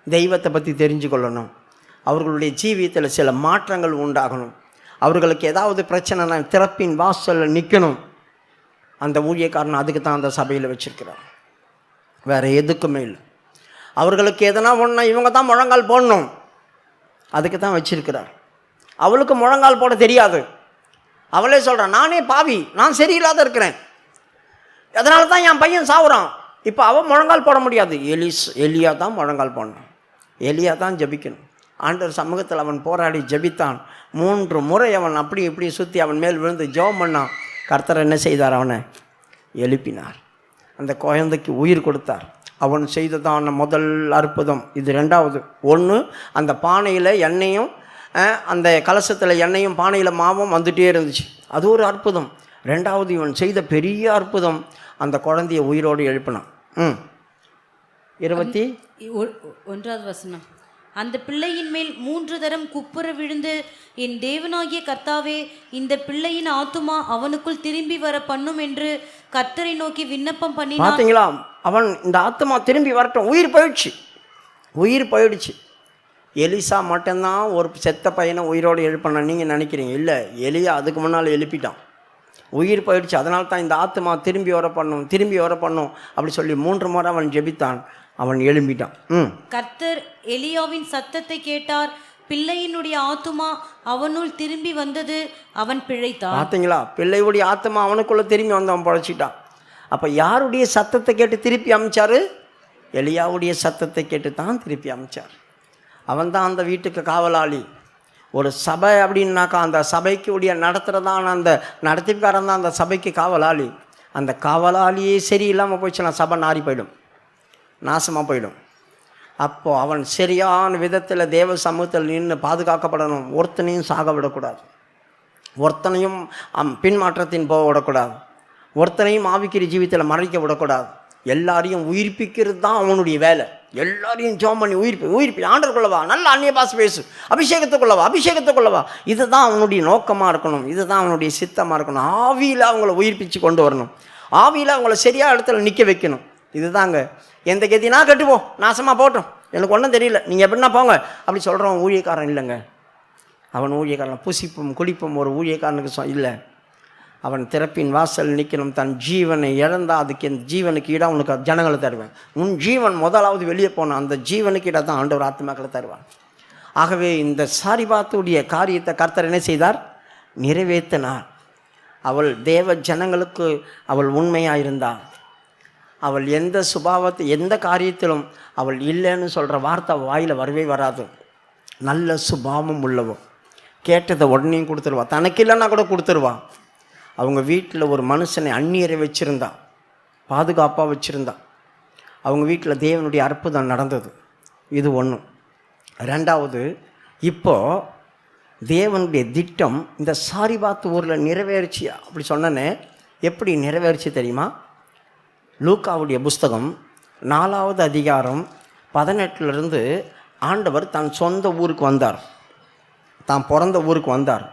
தெய்வத்தை பற்றி தெரிஞ்சு கொள்ளணும், அவர்களுடைய ஜீவியத்தில் சில மாற்றங்கள் உண்டாகணும், அவர்களுக்கு ஏதாவது பிரச்சனைனா திறப்பின் வாசலில் நிற்கணும். அந்த ஊழியக்காரன் அதுக்கு தான் அந்த சபையில் வச்சுருக்கிறார், வேறு எதுக்குமே இல்லை. அவர்களுக்கு எதனா ஒன்றா இவங்க தான் முழங்கால் போடணும், அதுக்கு தான் வச்சிருக்கிறார். அவளுக்கு முழங்கால் போட தெரியாது. அவளே சொல்கிறான், நானே பாவி, நான் சரியில்லாத இருக்கிறேன், அதனால தான் என் பையன் சாவுறான். இப்போ அவன் முழங்கால் போட முடியாது. எலியா தான் முழங்கால் போடணும், எலியா தான் ஜபிக்கணும். ஆண்டவர் சமூகத்தில் அவன் போராடி ஜபித்தான். 3 முறை அவன் அப்படி இப்படி சுற்றி அவன் மேல் விழுந்து ஜெபம் பண்ணான். கர்த்தர் என்ன செய்தார்? அவனை எழுப்பினார், அந்த குழந்தைக்கு உயிர் கொடுத்தார். அவன் செய்ததான முதல் அற்புதம் இது. 2வது ஒன்று, அந்த பானையில் எண்ணெயும் அந்த கலசத்தில் எண்ணெயும் பானையில் மாவும் வந்துகிட்டே இருந்துச்சு, அது ஒரு அற்புதம். 2வது இவன் செய்த பெரிய அற்புதம், அந்த குழந்தைய உயிரோடு எழுப்பினான். 21வது வசனம். அந்த பிள்ளையின் மேல் 3 தரம் குப்புற விழுந்து, என் தேவனாகிய கர்த்தாவே, இந்த பிள்ளையின் ஆத்துமா அவனுக்குள் திரும்பி வர பண்ணும் என்று கர்த்தரை நோக்கி விண்ணப்பம் பண்ணினான். பார்த்தீங்களா? அவன் இந்த ஆத்துமா திரும்பி வரட்டும், உயிர் போயிடுச்சு. எலிசா மட்டும்தான் ஒரு செத்த பையனை உயிரோடு எழுப்பினான் நீங்கள் நினைக்கிறீங்க? இல்லை, எலியா அதுக்கு முன்னால் எழுப்பிட்டான், உயிர் போயிடுச்சு. அதனால தான் இந்த ஆத்துமா திரும்பி வர பண்ணும் அப்படி சொல்லி 3 முறை அவன் ஜெபித்தான், அவன் எழும்பிட்டான். கர்த்தர் எலியாவின் சத்தத்தை கேட்டார், பிள்ளையினுடைய ஆத்துமா அவனுள் திரும்பி வந்தது, அவன் பிழைத்தான். பார்த்தீங்களா? பிள்ளையுடைய ஆத்துமா அவனுக்குள்ளே திரும்பி வந்து அவன் பழச்சிட்டான். அப்போ யாருடைய சத்தத்தை கேட்டு திருப்பி அமைச்சார்? எலியாவுடைய சத்தத்தை கேட்டு தான் திருப்பி அமைச்சார். அவன் தான் அந்த வீட்டுக்கு காவலாளி. ஒரு சபை அப்படின்னாக்கா அந்த சபைக்கு உடைய நடத்துகிறதான அந்த நடத்திக்காரன் தான் அந்த சபைக்கு காவலாளி. அந்த காவலாளியே சரியில்லாமல் போயிடுச்சுன்னா சபை நாரி போயிடும், நாசமாக போயிடும். அப்போது அவன் சரியான விதத்தில் தேவ சமூகத்தில் நின்று பாதுகாக்கப்படணும். ஒருத்தனையும் சாக விடக்கூடாது, ஒருத்தனையும் பின்மாற்றத்தின் போக விடக்கூடாது, ஒருத்தனையும் ஆவிக்கிற ஜீவித்தில் மறைக்க விடக்கூடாது. எல்லாரையும் உயிர்ப்பிக்கிறது தான் அவனுடைய வேலை. எல்லாரையும் ஜெபம் பண்ணி உயிர்ப்பி ஆண்டவருக்குள்ளவா, நல்ல அந்நிய பாஷை பேசு, அபிஷேகத்துக்குள்ளவா. இதுதான் அவனுடைய நோக்கமாக இருக்கணும், இதுதான் அவனுடைய சித்தமாக இருக்கணும். ஆவியில் அவங்கள உயிர்ப்பிச்சு கொண்டு வரணும், ஆவியில் அவங்கள சரியாக இடத்துல நிற்க வைக்கணும். இதுதாங்க. எந்த கத்தினா கட்டுப்போம், நாசமாக போட்டோம், எனக்கு ஒன்றும் தெரியல, நீங்கள் எப்படின்னா போங்க அப்படி சொல்கிறவன் ஊழியக்காரன் இல்லைங்க. அவன் ஊழியக்காரன் புசிப்பும் குடிப்பும் ஒரு ஊழியக்காரனுக்கு இல்லை. அவன் திறப்பின் வாசல் நிற்கணும். தன் ஜீவனை இழந்தால் அதுக்கு என் ஜீவனுக்கு இடம் உனக்கு ஜனங்களை தருவேன். உன் ஜீவன் முதலாவது வெளியே போன அந்த ஜீவனுக்கு இடம் தான் ஆண்டவர் ஆத்துமாக்களை தருவான். ஆகவே இந்த சாரிபாத்துடைய காரியத்தை கர்த்தர் என்ன செய்தார்? நிறைவேற்றினார். அவள் தேவ ஜனங்களுக்கு அவள் உண்மையாக இருந்தாள். அவள் எந்த சுபாவத்தை எந்த காரியத்திலும் அவள் இல்லைன்னு சொல்கிற வார்த்தை வாயில் வரவே வராது. நல்ல சுபாவம் உள்ளவோ, கேட்டதை உடனேயும் கொடுத்துருவா, தனக்கு இல்லைன்னா கூட கொடுத்துருவா. அவங்க வீட்டில் ஒரு மனுஷனை அந்நியரை வச்சுருந்தா, பாதுகாப்பாக வச்சுருந்தா. அவங்க வீட்டில் தேவனுடைய அற்புதம் நடந்தது. இது ஒன்று. 2வது, இப்போது தேவனுடைய திட்டம் இந்த சாரிபாத் ஊரில் நிறைவேறிச்சியா அப்படி சொன்னனே. எப்படி நிறைவேறிச்சு தெரியுமா? லூக்காவுடைய புஸ்தகம் 4வது அதிகாரம் 18 ஆண்டவர் தன் சொந்த ஊருக்கு வந்தார், தான் பிறந்த ஊருக்கு வந்தார்.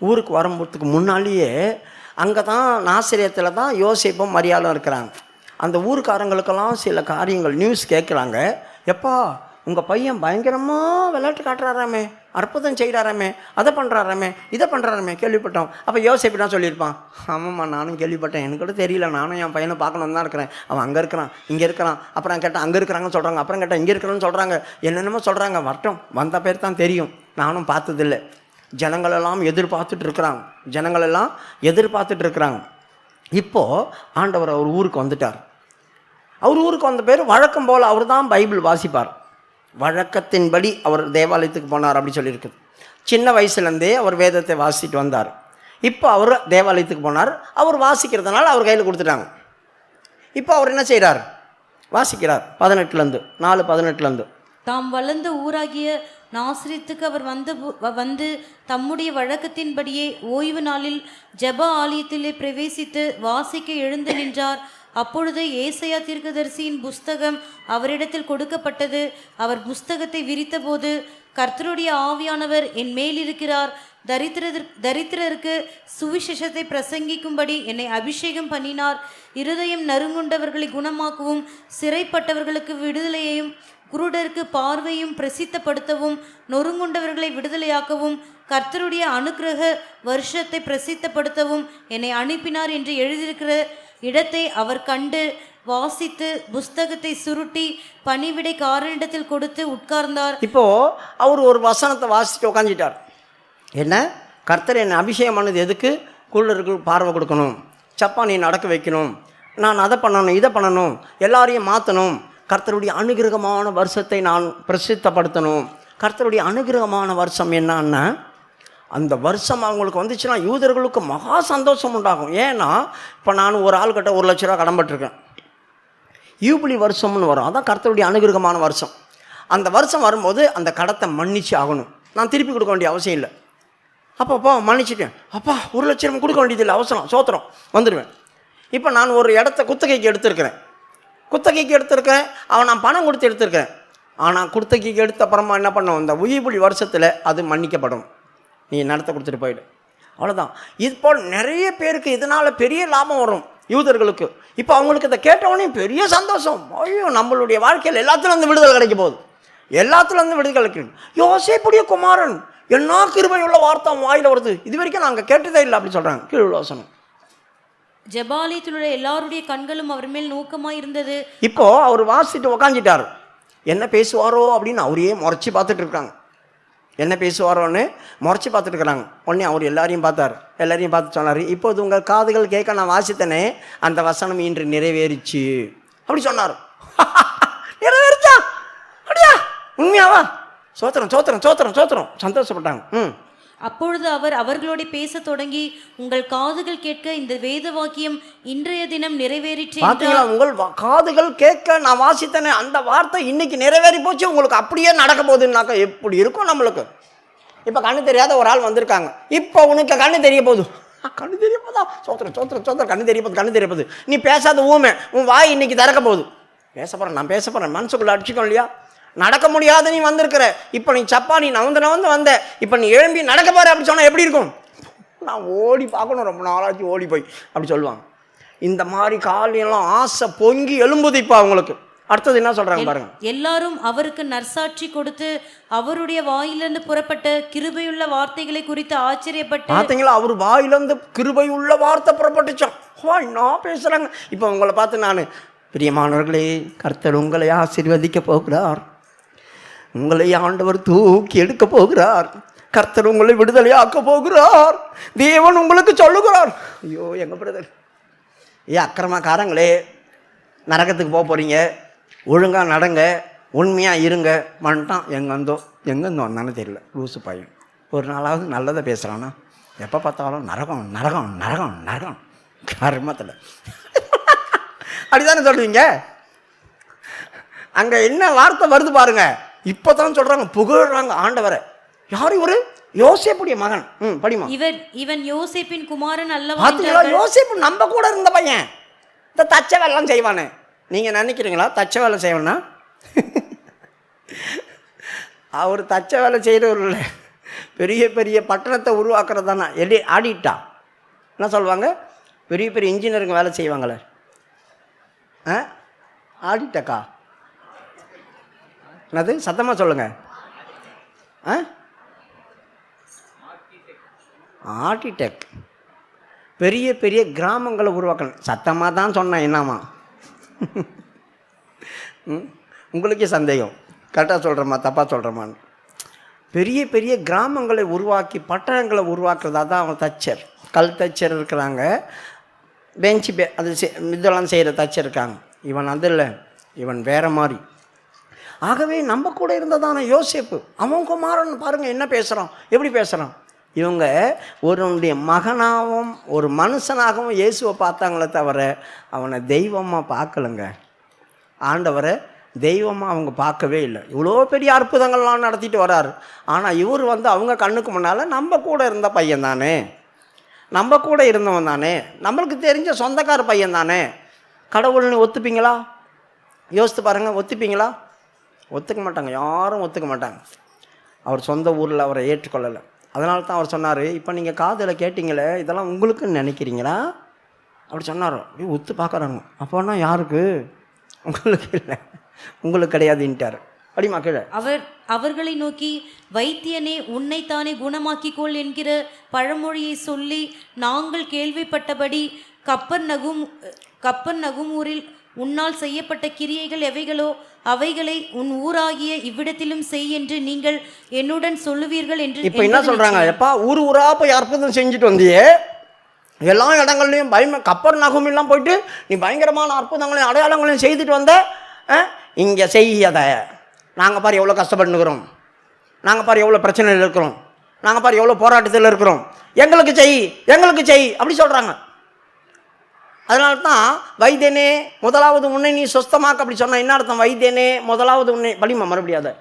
ஊருக்கு வரும்போதுக்கு முன்னாலேயே அங்கே தான் நாசரேத்தில் தான் யோசேப்பும் மரியாளும் இருக்கிறாங்க. அந்த ஊருக்காரங்களுக்கெல்லாம் சில காரியங்கள் நியூஸ் கேட்குறாங்க. எப்பா உங்கள் பையன் பயங்கரமாக விளையாட்டு காட்டுறாராமே, அற்புதம் செய்கிறாராமே, அதை பண்ணுறாராமே, இதை பண்ணுறாராமே கேள்விப்பட்டோம். அப்போ யோசேப்பு தான் சொல்லியிருப்பான், ஆமாம்மா நானும் கேள்விப்பட்டேன், எனக்கு கூட தெரியல, நானும் என் பையனை பார்க்கணுன்னு தான் இருக்கிறேன், அவன் அங்கே இருக்கிறான் இங்கே இருக்கிறான். அப்புறம் கேட்டால் அங்கே இருக்கிறாங்கன்னு சொல்கிறாங்க, அப்புறம் கேட்டால் இங்கே இருக்கிறான்னு சொல்கிறாங்க, என்னென்னமோ சொல்கிறாங்க. வரட்டும், வந்த பேர் தான் தெரியும், நானும் பார்த்ததில்லை. ஜனங்களெல்லாம் எதிர்பார்த்துட்டு இருக்கிறாங்க. இப்போது ஆண்டவர் அவர் ஊருக்கு வந்துட்டார். அவர் ஊருக்கு வந்த பேர் வழக்கம் போல் அவர் தான் பைபிள் வாசிப்பார். வழக்கத்தின்படி அவர் தேவாலயத்துக்கு போனார் அப்படி சொல்லியிருக்குது. சின்ன வயசுலேருந்தே அவர் வேதத்தை வாசிட்டு வந்தார். இப்போ அவர் தேவாலயத்துக்கு போனார். அவர் வாசிக்கிறதுனால அவர் கையில் கொடுத்துட்டாங்க. இப்போ அவர் என்ன செய்கிறார்? வாசிக்கிறார். 4:18 தாம் வளர்ந்த ஊராகிய நாசரேத்துக்கு அவர் வந்து தம்முடைய வழக்கத்தின்படியே ஓய்வு நாளில் ஜெப ஆலயத்திலே பிரவேசித்து வாசிக்க எழுந்து நின்றார். அப்பொழுது ஏசாயா தீர்க்கதரிசியின் புஸ்தகம் அவரிடத்தில் கொடுக்கப்பட்டது. அவர் புஸ்தகத்தை விரித்தபோது, கர்த்தருடைய ஆவியானவர் என் மேல் இருக்கிறார், தரித்திரருக்கு சுவிசேஷத்தை பிரசங்கிக்கும்படி என்னை அபிஷேகம் பண்ணினார், இருதயம் நறுங்குண்டவர்களை குணமாக்கவும், சிறைப்பட்டவர்களுக்கு விடுதலையையும், குருடருக்கு பார்வையும் பிரசித்தப்படுத்தவும், நொறுங்குண்டவர்களை விடுதலையாக்கவும், கர்த்தருடைய அனுக்கிரக வருஷத்தை பிரசித்தப்படுத்தவும் என்னை அனுப்பினார் என்று எழுதியிருக்கிற இடத்தை அவர் கண்டு வாசித்து புஸ்தகத்தை சுருட்டி பணிவிடைக்காரனிடத்தில் கொடுத்து உட்கார்ந்தார். இப்போ அவர் ஒரு வசனத்தை வாசிட்டு உட்காந்துட்டார். என்ன? கர்த்தர் என்னை அபிஷேகம் பண்ணது எதுக்கு? குள்ளருக்கு பார்வை கொடுக்கணும், சப்பானி நடக்க வைக்கணும், நான் அதை பண்ணணும், இதை பண்ணணும், எல்லாரையும் மாற்றணும், கர்த்தருடைய அனுகிரகமான வருஷத்தை நான் பிரசித்தப்படுத்தணும். கர்த்தருடைய அனுகிரகமான வருஷம் என்னன்னா, அந்த வருஷம் அவங்களுக்கு வந்துச்சுன்னா யூதர்களுக்கு மகா சந்தோஷம் உண்டாகும். ஏன்னா இப்போ நான் ஒரு ஆள்கிட்ட 1 லட்ச ரூபா கடன்பட்டிருக்கேன். யூபிலி வருஷம்னு வரும், அதான் கர்த்தருடைய அனுகிரகமான வருஷம். அந்த வருஷம் வரும்போது அந்த கடத்தை மன்னிச்சு ஆகணும். நான் திருப்பி கொடுக்க வேண்டிய அவசியம் இல்லை. அப்போ மன்னிச்சிட்டேன், அப்பா 1 லட்சம் கொடுக்க வேண்டியதில்லை, அவசரம் சோத்திரம் வந்துடுவேன். இப்போ நான் ஒரு இடத்த குத்தகைக்கு எடுத்திருக்கிறேன், அவன் நான் பணம் கொடுத்து எடுத்திருக்கிறேன். ஆனால் குத்தகைக்கு எடுத்த அப்புறமா என்ன பண்ணுவோம்? இந்த யூபிலி வருஷத்தில் அது மன்னிக்கப்படும். நீ நடத்த கொடுத்துட்டு போயிடு, அவ்வளோதான். இது போல் நிறைய பேருக்கு இதனால் பெரிய லாபம் வரும் யூதர்களுக்கு. இப்போ அவங்களுக்கு இதை கேட்டவொடனே பெரிய சந்தோஷம். ஐயோ, நம்மளுடைய வாழ்க்கையில் எல்லாத்துலேருந்து விடுதலை கிடைக்க போகுது, எல்லாத்துலேருந்து விடுதலை கிடைக்கும். யோசேப்புடைய குமாரன் என்ன கிருபை உள்ள வார்த்தை வாயில் வருது, இது வரைக்கும் நாங்கள் கேட்டதே இல்லை அப்படி சொல்கிறாங்க. கீழ் வசனம். ஜெபாலயத்தில் உள்ள எல்லாருடைய கண்களும் அவர் மேல் நோக்கமாக இருந்தது. இப்போ அவர் வாசிட்டு உக்காந்துட்டார். என்ன பேசுவாரோ அப்படின்னு அவரையே முறைச்சி பார்த்துட்டு இருக்காங்க. என்ன பேசுவாரோன்னு முறைச்சி பார்த்துட்டு இருக்கிறாங்க. உடனே அவர் எல்லாரையும் பார்த்து சொன்னார், இப்போது உங்கள் காதுகள் கேட்க நான் வாசித்தனே, அந்த வசனம் இன்று நிறைவேறிச்சு அப்படி சொன்னார். நிறைவேறிச்சா? அப்படியா? உண்மையாவா? சோத்திரம் சந்தோஷப்பட்டாங்க. அப்பொழுது அவர் அவர்களோட பேச தொடங்கி, உங்கள் காதுகள் கேட்க இந்த வேத வாக்கியம் இன்றைய தினம் நிறைவேறிச்சு. உங்கள் காதுகள் கேட்க நான் வாசித்தனே, அந்த வார்த்தை இன்னைக்கு நிறைவேறி போச்சு, உங்களுக்கு அப்படியே நடக்க போகுதுன்னாக்கா எப்படி இருக்கும் நம்மளுக்கு? இப்போ கண்ணு தெரியாத ஒரு ஆள் வந்திருக்காங்க, இப்போ உனக்கு கண்ணு தெரிய போகுது. கண்ணு தெரிய போதா? சோத்திரம் கண்ணு தெரிய போகுது. நீ பேசாத ஊமை, உன் வாய் இன்னைக்கு திறக்க போகுது. நான் பேச போகிறேன் மனசுக்குள்ள அடிச்சுக்கோ இல்லையா? நடக்க முடியாத நீ வந்திருக்கிற, இப்போ நீ சப்பா நீ நவந்து வந்த, இப்போ நீ எழும்பி நடக்க பாரு அப்படி சொன்னால் எப்படி இருக்கும்? நான் ஓடி பார்க்கணும், ரொம்ப நாளாச்சு ஓடி போய் அப்படி சொல்லுவாங்க. இந்த மாதிரி காலையெல்லாம் ஆசை பொங்கி எழும்புது இப்போ அவங்களுக்கு. அடுத்தது என்ன சொல்கிறாங்க பாருங்க. எல்லாரும் அவருக்கு நற்சாட்சி கொடுத்து அவருடைய வாயிலிருந்து புறப்பட்ட கிருபையுள்ள வார்த்தைகளை குறித்து ஆச்சரியப்பட்டு. பார்த்தீங்களா, அவர் வாயிலிருந்து கிருபையுள்ள வார்த்தை புறப்பட்டுச்சோம். நான் பேசுகிறாங்க. இப்போ உங்களை பார்த்து நான், பிரியமானவர்களே, கர்த்தர் உங்களை ஆசீர்வதிக்க போகிறார், உங்களை ஆண்டவர் தூக்கி எடுக்க போகிறார், கர்த்தர் உங்களை விடுதலையாக்க போகிறார், தேவன் உங்களுக்கு சொல்லுகிறார். ஐயோ எங்க பிரதர், அக்கிரமக்காரங்களே, நரகத்துக்கு போக போகிறீங்க, ஒழுங்காக நடங்க, உண்மையாக இருங்க. வந்துட்டான் எங்கேருந்து வந்தானே தெரியல, லூசு பையன். ஒரு நாளாவது நல்லதை பேசுகிறானா? எப்போ பார்த்தாலும் நரகம் நரகம் நரகம் நரகம் கர்மத்தில் அப்படிதானே சொல்லுவீங்க. அங்கே என்ன வார்த்தை வருது பாருங்க. இப்போ தான் சொல்கிறாங்க, புகழ்றாங்க ஆண்டவரை. யார் இவரு? யோசேப்புடைய மகன். படிமா. இவன் யோசேப்பின் குமாரன் அல்லவா? பார்த்தீங்களா, யோசேப்பு நம்ம கூட இருந்த பையன். இந்த தச்ச வேலைலாம் செய்வானே. நீங்கள் நினைக்கிறீங்களா தச்ச வேலை செய்வானா? அவர் தச்ச வேலை செய்கிறவர் இல்லை, பெரிய பெரிய பட்டணத்தை உருவாக்குறது தானே. ஆடிட்டா என்ன சொல்லுவாங்க, பெரிய பெரிய இன்ஜினியருங்க வேலை செய்வாங்களே. ஆடிட்டக்கா என்னது? சத்தமாக சொல்லுங்க. ஆர்கிடெக்ட். பெரிய பெரிய கிராமங்களை உருவாக்கணும். சத்தமாக தான் சொன்னேன், என்னம்மா உங்களுக்கே சந்தேகம், கரெக்டாக சொல்கிறோமா தப்பாக சொல்கிறோமான்னு. பெரிய பெரிய கிராமங்களை உருவாக்கி பட்டணங்களை உருவாக்குறதா தான் அவங்க தச்சர். கல் தச்சர் இருக்கிறாங்க, அது இதெல்லாம் செய்கிற தச்சர் இருக்காங்க. இவன் அது இல்லை, இவன் வேறு மாதிரி. ஆகவே நம்ம கூட இருந்ததான யோசேப்பு, அவன் குமாரன் பாருங்கள் என்ன பேசுகிறான், எப்படி பேசுகிறான். இவங்க ஒருவனுடைய மகனாகவும் ஒரு மனுஷனாகவும் இயேசுவை பார்த்தாங்களே தவிர அவனை தெய்வமாக பார்க்கலங்க. ஆண்டவரை தெய்வமாக அவங்க பார்க்கவே இல்லை. இவ்வளோ பெரிய அற்புதங்கள்லாம் நடத்திட்டு வராரு. ஆனால் இவர் அவங்க கண்ணுக்கு முன்னால் நம்ம கூட இருந்த பையன் தானே, நம்ம கூட இருந்தவன் தானே, நம்மளுக்கு தெரிஞ்ச சொந்தக்கார பையன் தானே. கடவுள்னு ஒத்துப்பீங்களா? யோசித்து பாருங்கள், ஒத்துப்பீங்களா? ஒத்துக்க மாட்டாங்க, யாரும் ஒத்துக்க மாட்டாங்க. அவர் சொந்த ஊரில் அவரை ஏற்றுக்கொள்ளலை. அதனால தான் அவர் சொன்னார், இப்போ நீங்கள் காதில் கேட்டிங்களே இதெல்லாம் உங்களுக்குன்னு நினைக்கிறீங்களா அப்படி சொன்னார். அப்படியே ஒத்து பார்க்குறாங்க. அப்போன்னா யாருக்கு? உங்களுக்கு இல்லை, உங்களுக்கு கிடையாதுன்ட்டார். அப்படிமா கீழே அவர்களை நோக்கி, வைத்தியனே உன்னைத்தானே குணமாக்கிக்கொள் என்கிற பழமொழியை சொல்லி நாங்கள் கேள்விப்பட்டபடி கப்பர் நகுமூரில் உன்னால் செய்யப்பட்ட கிரியைகள் எவைகளோ அவைகளை உன் ஊராகிய இவ்விடத்திலும் செய் என்று நீங்கள் என்னுடன் சொல்லுவீர்கள் என்று. இப்போ என்ன சொல்றாங்க? எப்பா ஊர் ஊரா போய் அற்புதம் செஞ்சுட்டு வந்தியே, எல்லா இடங்கள்லையும் கப்பர் நகுமெல்லாம் போயிட்டு நீ பயங்கரமான அற்புதங்களையும் அடையாளங்களையும் செய்துட்டு வந்த, இங்கே செய்யதை நாங்கள் பாரு எவ்வளோ கஷ்டப்பட்டுக்கிறோம், நாங்கள் பாரு எவ்வளோ பிரச்சனையில் இருக்கிறோம், நாங்கள் பாரு எவ்வளோ போராட்டத்தில் இருக்கிறோம், எங்களுக்கு செய் அப்படி சொல்கிறாங்க. அதனால தான் வைத்தியனே முதலாவது உன்னை நீ சொஸ்தமாக்க அப்படி சொன்ன என்ன அர்த்தம்? வைத்தியனே முதலாவது உன்னை படிமா மறுபடியும் அதை.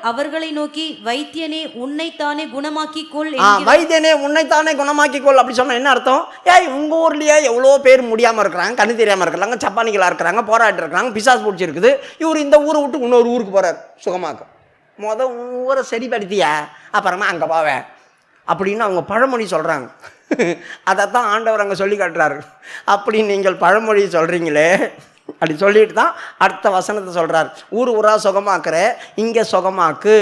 அவர்களை நோக்கி, வைத்தியனே உன்னைத்தானே குணமாக்கிக்கொள். வைத்தியனே உன்னைத்தானே குணமாக்கிக்கொள் அப்படி சொன்ன என்ன அர்த்தம்? உங்கள் ஊர்லேயே எவ்வளோ பேர் முடியாமல் இருக்கிறாங்க, கண்ணு தெரியாமல் இருக்கிறாங்க, சப்பானிகளாக இருக்கிறாங்க, போராட்டம் இருக்கிறாங்க, பிசாசு பிடிச்சிருக்குது. இவர் இந்த ஊரை விட்டு இன்னொரு ஊருக்கு போகிறார் சுகமாக்க. ஊரை சரிப்படுத்தியா அப்புறமா அங்கே போவேன் அப்படின்னு அவங்க பழமொழி சொல்கிறாங்க. அதைத்தான் ஆண்டவர் அங்கே சொல்லி காட்டுறாரு. அப்படி நீங்கள் பழமொழி சொல்கிறீங்களே அப்படி சொல்லிட்டு தான் அடுத்த வசனத்தை சொல்கிறார். ஊர் ஊரா சுகமாக்குற, இங்கே சுகமாக்கு,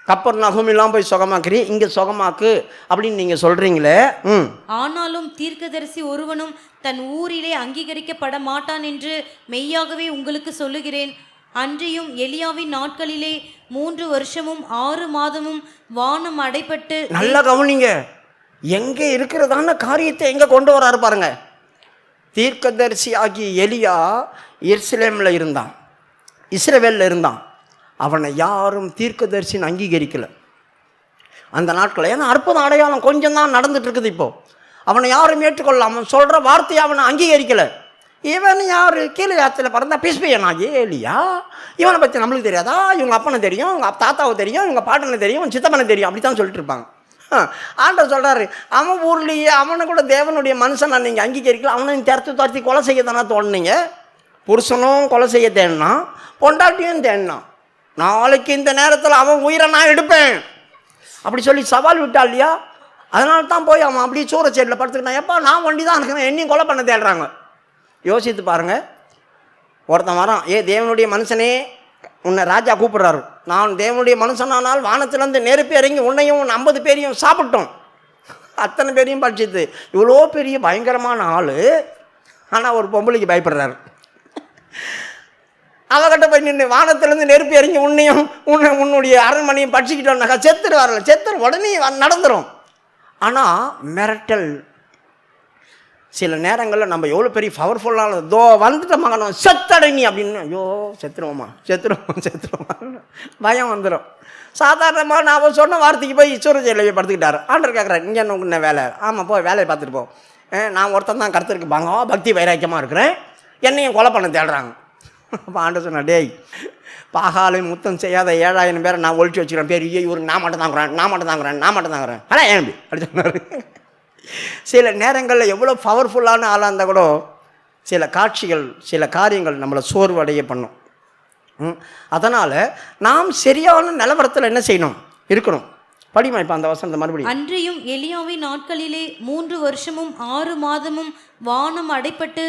கப்பர் நகுமெல்லாம் போய் சுகமாக்குறீ, இங்கே சுகமாக்கு அப்படின்னு நீங்கள் சொல்கிறீங்களே. ஆனாலும் தீர்க்கதரிசி ஒருவனும் தன் ஊரிலே அங்கீகரிக்கப்பட மாட்டான் என்று மெய்யாகவே உங்களுக்கு சொல்லுகிறேன். அன்றியும் எலியாவின் நாட்களிலே 3 வருஷமும் 6 மாதமும் வானம் அடைபட்டு. நல்லா கவனிங்க, எங்கே இருக்கிறதான காரியத்தை எங்கே கொண்டு வராரு பாருங்க. தீர்க்கதரிசி ஆகிய எலியா எருசலேமில் இருந்தான், இஸ்ரவேலில் இருந்தான். அவனை யாரும் தீர்க்கதரிசின்னு அங்கீகரிக்கலை அந்த நாட்களில். ஏன்னா அற்புதம் அடையாளம் கொஞ்சம் தான் நடந்துட்டு இருக்குது. இப்போது அவனை யாரும் ஏற்றுக்கொள்ள, அவன் சொல்கிற வார்த்தையை அவனை அங்கீகரிக்கலை. இவன் யார்? கீழே ஆற்றுல பிறந்தா பிஸ்பையனா ஏலியா? இவனை பற்றி நம்மளுக்கு தெரியாதா? இவங்க அப்பனை தெரியும், இவங்க தாத்தாவை தெரியும், இவங்க பாட்டனை தெரியும், இவன் சித்தப்பனை தெரியும், அப்படி தான் சொல்லிட்டு இருப்பாங்க. ஆண்டவர் சொல்கிறாரு, அவன் ஊர்லேயே அவனை கூட தேவனுடைய மனுஷனை நீங்கள் அங்கீகரிக்கல. அவனை துரத்தி கொலை செய்ய தானே தோணுனீங்க. புருஷனும் கொலை செய்ய தேடினான், பொண்டாட்டியும் தேடினான். நாளைக்கு இந்த நேரத்தில் அவன் உயிரை நான் எடுப்பேன் அப்படி சொல்லி சவால் விட்டா இல்லையா? அதனால தான் போய் அவன் அப்படியே சூரச்சேரியில் படுத்துக்கிட்டான். எப்போ நான் ஒண்டி தான் இருக்கிறேன், என்னையும் கொலை பண்ண தேடுறாங்க. யோசித்து பாருங்கள். ஒருத்தன் வரான், தேவனுடைய மனுஷனே உன்னை ராஜா கூப்பிட்றாரு. நான் தேவனுடைய மனுஷனானால் வானத்திலேருந்து நெருப்பி இறங்கி உன்னையும் 50 பேரையும் சாப்பிட்டோம். அத்தனை பேரையும் படிச்சுது. இவ்வளோ பெரிய பயங்கரமான ஆள், ஆனால் ஒரு பொம்பளைக்கு பயப்படுறாரு. அவகிட்ட போய் நின்று வானத்திலேருந்து நெருப்பி இறங்கி உன்னுடைய அரண்மனையும் படிச்சுக்கிட்டோம்னாக்கா செத்துரு உடனே நடந்துடும். ஆனால் மிரட்டல் சில நேரங்களில் நம்ம எவ்வளோ பெரிய பவர்ஃபுல்லான வந்துட்ட மகனும் செத்தடை நீ அப்படின்னு, ஐயோ செத்துருவோமா பயம் வந்துடும். சாதாரணமாக நான் சொன்ன வார்த்தைக்கு போய் சூரஜையில் போய் படுத்துக்கிட்டாரு. ஆண்டர் கேட்குறேன், இங்கே என்ன வேலை? ஆமாம் போய் வேலையை பார்த்துட்டு போ. நான் ஒருத்தன் தான் கருத்துருக்கு பக்தி வைராக்கியமாக இருக்கிறேன், என்னையும் கொலை பண்ண தேடுறாங்க. அப்போ ஆண்டர் சொன்ன, டேய் பாகாலை முத்தம் செய்யாத 7000 பேரை நான் ஒழிச்சு வச்சுக்கிறேன், பெரிய இவருக்கு நான் மட்டும் தாங்கிறேன் ஆனால் ஏன் அப்படி சொன்னார். சில நேரங்களில் எவ்வளோ பவர்ஃபுல்லான ஆளாக இருந்தால் கூட சில காட்சிகள் சில காரியங்கள் நம்மளை சோர்வடைய பண்ணும். அதனால் நாம் சரியான நிலவரத்தில் என்ன செய்யணும்? இருக்கணும். படிமா இப்போ அந்த வசனத்தை மறுபடியும். அன்றியும் எலியாவின் நாட்களிலே 3 வருஷமும் 6 மாதமும் வானம் அடைப்பட்டு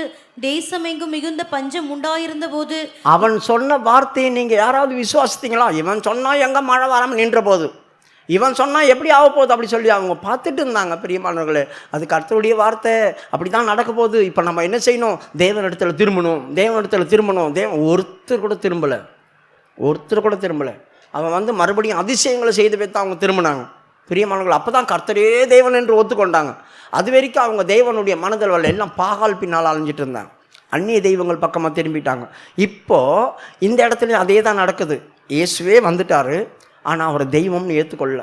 தேசமெங்கும் மிகுந்த பஞ்சம் உண்டாயிருந்த போது. அவன் சொன்ன வார்த்தையை நீங்கள் யாராவது விசுவாசித்தீங்களா? இவன் சொன்னால் எங்கே மழை வராமல் நின்ற போது, இவன் சொன்னால் எப்படி ஆக போகுது அப்படி சொல்லி அவங்க பார்த்துட்டு இருந்தாங்க. பிரியமானவர்களே, அது கர்த்தருடைய வார்த்தை, அப்படி தான் நடக்க போகுது. இப்போ நம்ம என்ன செய்யணும்? தேவனிடத்தில் திரும்பணும். தேவன் ஒருத்தர் கூட திரும்பலை. அவன் மறுபடியும் அதிசயங்களை செய்து வைத்து அவங்க திரும்பினாங்க. பிரியமானவர்கள், அப்போ தான் கர்த்தரே தேவன் என்று ஒத்துக்கொண்டாங்க. அது வரைக்கும் அவங்க தேவனுடைய மனதில் எல்லாம் பாகால் பின்னால் அலைஞ்சிட்டு இருந்தாங்க. அந்நிய தெய்வங்கள் பக்கமாக திரும்பிட்டாங்க. இப்போது இந்த இடத்துலையும் அதே தான் நடக்குது. இயேசுவே வந்துட்டார், ஆனால் அவரை தெய்வம்னு ஏற்றுக்கொள்ள.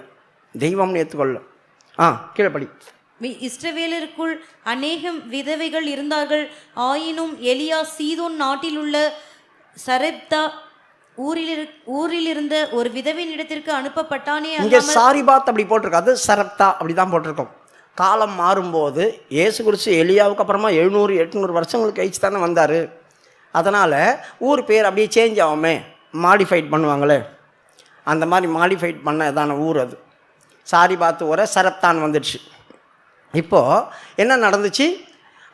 கீழே படி. இஸ்ரவேலருக்குள் அநேகம் விதவைகள் இருந்தார்கள். ஆயினும் எலியா சீதோன் நாட்டில் உள்ள சரெப்தா ஊரில் இருந்த ஒரு விதவையின் இடத்திற்கு அனுப்பப்பட்டானே. இங்கே சாரிபாத் அப்படி போட்டிருக்காது, சரப்தா அப்படி தான் போட்டிருக்கோம். காலம் மாறும்போது இயேசு கிறிஸ்து எலியாவுக்கு அப்புறமா 700-800 வருஷங்களுக்கு கழிச்சு தானே வந்தார். அதனால் ஊர் பேர் அப்படியே சேஞ்ச் ஆகாமே, மாடிஃபைட் பண்ணுவாங்களே, அந்த மாதிரி மாடிஃபைட் பண்ண இதான ஊர் அது. சாரிபாத் ஊரை சரப்தான் வந்துடுச்சு. இப்போது என்ன நடந்துச்சு,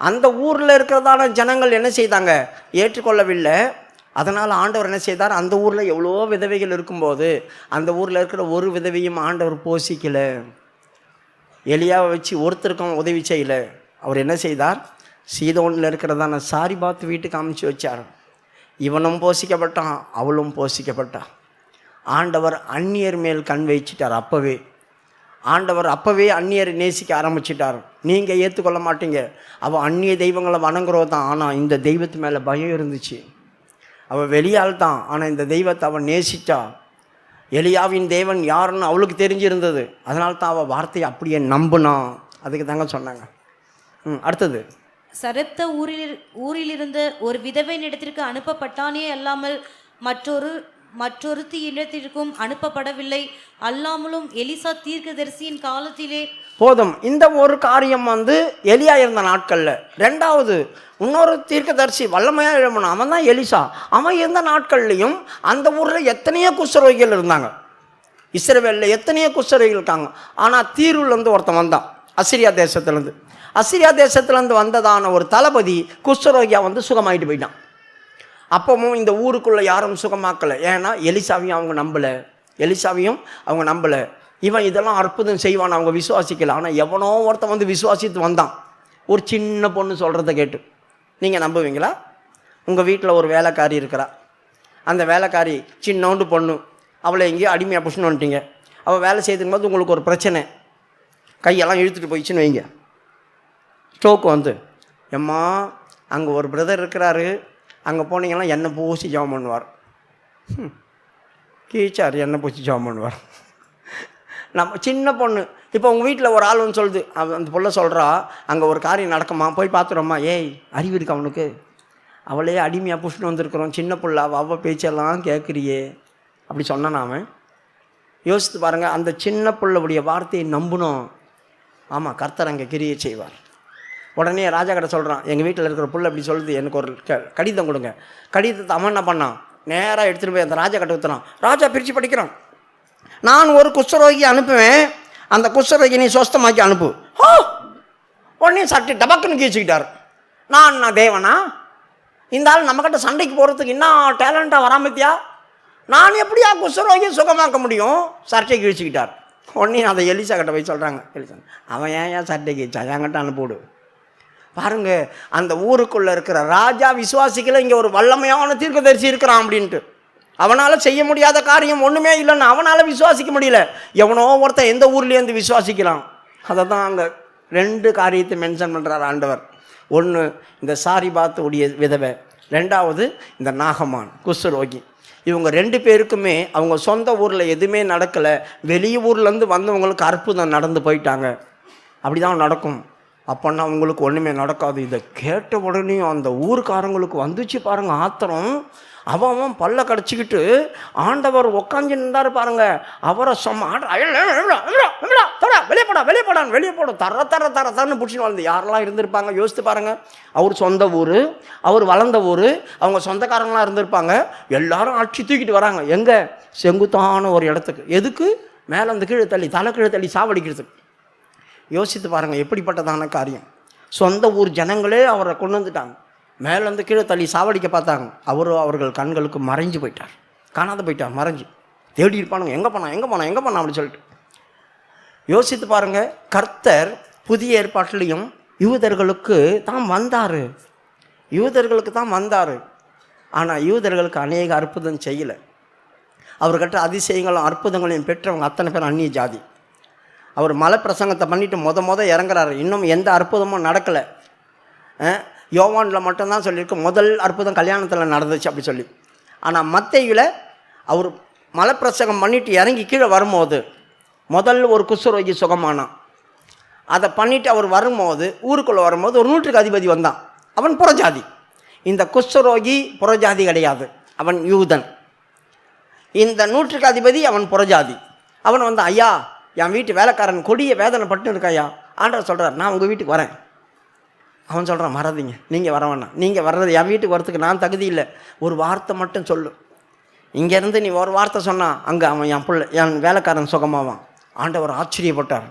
அந்த ஊரில் இருக்கிறதான ஜனங்கள் என்ன செய்தாங்க, ஏற்றுக்கொள்ளவில்லை. அதனால் ஆண்டவர் என்ன செய்தார், அந்த ஊரில் எவ்வளோ விதவைகள் இருக்கும்போது அந்த ஊரில் இருக்கிற ஒரு விதவையும் ஆண்டவர் போஷிக்கலை. எலியாவை வச்சு ஒருத்தருக்கும் உதவி செய்யலை. அவர் என்ன செய்தார், சீதோனில் இருக்கிறதான சாரிபாத் வீட்டுக்கு அமைச்சு வச்சார். இவனும் போஷிக்கப்பட்டான், அவளும் போஷிக்கப்பட்டான். ஆண்டவர் அந்நியர் மேல் கண் வச்சிட்டார். ஆண்டவர் அப்போவே அந்நியரை நேசிக்க ஆரம்பிச்சிட்டார். நீங்கள் ஏற்றுக்கொள்ள மாட்டீங்க, அவள் அந்நிய தெய்வங்களை வணங்குறோம் தான், ஆனால் இந்த தெய்வத்து மேலே பயம் இருந்துச்சு. அவள் வெளியால் தான், ஆனால் இந்த தெய்வத்தை அவள் நேசித்தா. எலியாவின் தேவன் யாருன்னு அவளுக்கு தெரிஞ்சிருந்தது. அதனால தான் அவள் வார்த்தையை அப்படியே நம்பினான். அதுக்கு தாங்க சொன்னாங்க. அடுத்தது, சரப்தா ஊரில் இருந்த ஒரு விதவையின் இடத்திற்கு அனுப்பப்பட்டானே அல்லாமல் மற்றொருத்தி இடத்திற்கும் அனுப்பப்படவில்லை. அல்லாமலும் எலிசா தீர்க்கதரிசியின் காலத்திலே போதும். இந்த ஒரு காரியம் எலியா இருந்த நாட்களில். ரெண்டாவது இன்னொரு தீர்க்கதரிசி வல்லமையாக எழுமணும், அவன் தான் எலிசா. அவன் இருந்த நாட்கள்லையும் அந்த ஊரில் எத்தனையோ குஷ்டரோகிகள் இருந்தாங்க. இஸ்ரவேலில் எத்தனையோ குஷ்டரோகிகள் இருக்காங்க. ஆனால் தீருலேருந்து ஒருத்தன் வந்தான், அசிரியா தேசத்துலேருந்து வந்ததான ஒரு தளபதி குஷ்டரோகியா சுகமாயிட்டு போயிட்டான். அப்பவும் இந்த ஊருக்குள்ளே யாரும் சுகமாக்கலை. ஏன்னா எலிசாவையும் அவங்க நம்பலை. இவன் இதெல்லாம் அற்புதம் செய்வான், அவங்க விசுவாசிக்கலை. ஆனால் எவனோ ஒருத்தன் விசுவாசித்து வந்தான், ஒரு சின்ன பொண்ணு சொல்கிறத கேட்டு. நீங்கள் நம்புவீங்களா? உங்கள் வீட்டில் ஒரு வேலைக்காரி இருக்கிறா. அந்த வேலைக்காரி சின்னோண்டு பொண்ணு, அவளை எங்கேயோ அடிமையாக புஷ்ணு வந்துட்டீங்க. அவள் வேலை செய்துக்கும் போது உங்களுக்கு ஒரு பிரச்சனை, கையெல்லாம் இழுத்துட்டு போயிடுச்சுன்னு வைங்க, ஸ்ட்ரோக்கு எம்மா அங்கே ஒரு பிரதர் இருக்கிறாரு, அங்கே போனீங்கன்னா எண்ணெய் பூசி ஜெபம் பண்ணுவார். கீச்சார் எண்ணெய் பூசி ஜெபம் பண்ணுவார். நம்ம சின்ன பொண்ணு. இப்போ உங்கள் வீட்டில் ஒரு ஆள் சொல்லுது, அந்த பொண்ணை சொல்கிறா, அங்கே ஒரு காரியம் நடக்குமா, போய் பார்த்துறோம்மா. ஏய், அறிவு இருக்கு அவனுக்கு, அவளே அடிமையாக புஷ்ணு வந்திருக்கிறோம், சின்ன பிள்ளை, அவள் பேச்செல்லாம் கேட்குறியே அப்படி சொன்னான். அவன் யோசித்து பாருங்கள், அந்த சின்ன பிள்ளைடைய வார்த்தையை நம்பணும். ஆமாம், கர்த்தர் அங்கே கிரியை செய்வார். உடனே ராஜா கிட்ட சொல்கிறான், எங்கள் வீட்டில் இருக்கிற புள்ள இப்படி சொல்லுது, எனக்கு ஒரு கடிதம் கொடுங்க. கடிதத்தை அவன் என்ன பண்ணான், நேராக எடுத்துகிட்டு போய் அந்த ராஜா கிட்ட ஊற்றுறான். ராஜா பிரித்து படிக்கிறான். நான் ஒரு குஷ்டரோகியை அனுப்புவேன், அந்த குஷ்டரோகி நீ சொஸ்தமாக்கி அனுப்பு. உடனே சட்டி டபக்குன்னு கீழ்ச்சிக்கிட்டார். நான் தேவனா, இந்த ஆள் நம்மக்கிட்ட சண்டைக்கு போகிறதுக்கு இன்னும் டேலண்ட்டாக வராமத்தியா, நான் எப்படியா குஷ்டரோகியை சுகமாக்க முடியும்? சர்ச்சை கீழ்ச்சிக்கிட்டார். உடனே அதை எலிசா கிட்ட போய் சொல்கிறாங்க. எலிசா, அவன் ஏன் சட்டை கீழ்ச்சா, என்கிட்ட அனுப்பிவிடு. பாருங்க, அந்த ஊருக்குள்ளே இருக்கிற ராஜா விசுவாசிக்கல இங்கே ஒரு வல்லமையான தீர்க்கதரிசி இருக்கிறான் அப்படின்ட்டு. அவனால் செய்ய முடியாத காரியம் ஒன்றுமே இல்லைன்னு அவனால் விசுவாசிக்க முடியல. எவனோ ஒருத்தன் எந்த ஊர்லேருந்து விசுவாசிக்கிறான். அதை தான் அங்கே 2 காரியத்தை மென்ஷன் பண்ணுறார் ஆண்டவர். ஒன்று இந்த சாரிபாத் உடைய விதவை, ரெண்டாவது இந்த நாகமான் குஷ்டரோகி. இவங்க 2 பேருக்குமே அவங்க சொந்த ஊரில் எதுவுமே நடக்கலை, வெளியூர்லேருந்து வந்தவங்களுக்கு அற்புதம் நடந்து போயிட்டாங்க. அப்படி தான் நடக்கும். அப்போன்னா அவங்களுக்கு ஒன்றுமே நடக்காது. இதை கேட்ட உடனே அந்த ஊருக்காரங்களுக்கு வந்துச்சு பாருங்க ஆத்திரம். அவன் பல்ல கடிச்சிக்கிட்டு ஆண்டவர் உக்காந்து நின்றாரு பாருங்க. அவரை வெளியே போட தரன்னு பிடிச்சின்னு வந்து யாரெல்லாம் இருந்திருப்பாங்க யோசித்து பாருங்க. அவர் சொந்த ஊர், அவர் வளர்ந்த ஊர், அவங்க சொந்தக்காரங்களாம் இருந்திருப்பாங்க. எல்லாரும் அடிச்சு தூக்கிட்டு வராங்க. எங்கே? செங்குத்தான ஒரு இடத்துக்கு. எதுக்கு? மேலே அந்த கீழே தள்ளி, தலை கீழே தள்ளி சாவடிக்கிறதுக்கு. யோசித்து பாருங்கள், எப்படிப்பட்டதான காரியம். சொந்த ஊர் ஜனங்களே அவரை கொண்டு வந்துட்டாங்க, மேலேருந்து கீழே தள்ளி சாவடிக்க பார்த்தாங்க. அவர்கள் கண்களுக்கு மறைஞ்சு போயிட்டார், காணாத போயிட்டார், மறைஞ்சு தேடி இருப்பானுங்க, எங்கே போனா அப்படின்னு சொல்லிட்டு. யோசித்து பாருங்கள், கர்த்தர் புதிய ஏற்பாட்டிலையும் யூதர்களுக்கு தான் வந்தார். ஆனால் யூதர்களுக்கு அநேக அற்புதம் செய்யலை. அவர்கிட்ட அதிசயங்களும் அற்புதங்களையும் பெற்றவங்க அத்தனை பேர் அந்நிய ஜாதி. அவர் மலை பிரசங்கத்தை பண்ணிவிட்டு முத இறங்குறாரு. இன்னும் எந்த அற்புதமும் நடக்கலை. யோவானில் மட்டும்தான் சொல்லியிருக்கு முதல் அற்புதம் கல்யாணத்தில் நடந்துச்சு அப்படி சொல்லி. ஆனால் மத்தேயுவில் அவர் மலைப்பிரசங்கம் பண்ணிட்டு இறங்கி கீழே வரும்போது முதல் ஒரு குஷ்டரோகி சுகமானான். அதை பண்ணிவிட்டு அவர் வரும்போது ஊருக்குள்ளே வரும்போது ஒரு 100க்கு அதிபதி வந்தான். அவன் புறஜாதி. இந்த குஷ்டரோகி புறஜாதி கிடையாது, அவன் யூதன். இந்த 100க்கு அதிபதி அவன் புறஜாதி. அவன் வந்து, ஐயா என் வீட்டு வேலைக்காரன் கொடிய வேதனைப்பட்டு இருக்கையா, ஆண்டவர் சொல்கிறார் நான் உங்கள் வீட்டுக்கு வரேன். அவன் சொல்கிறான், மறதிங்க, நீங்கள் வர வேணாம், நீங்கள் வர்றது என் வீட்டுக்கு வரத்துக்கு நான் தகுதி இல்லை, ஒரு வார்த்தை மட்டும் சொல்லு. இங்கேருந்து நீ ஒரு வார்த்தை சொன்னான் அங்கே அவன் என் வேலைக்காரன் சுகமாவான். ஆண்டவர் ஆச்சரியப்பட்டார்.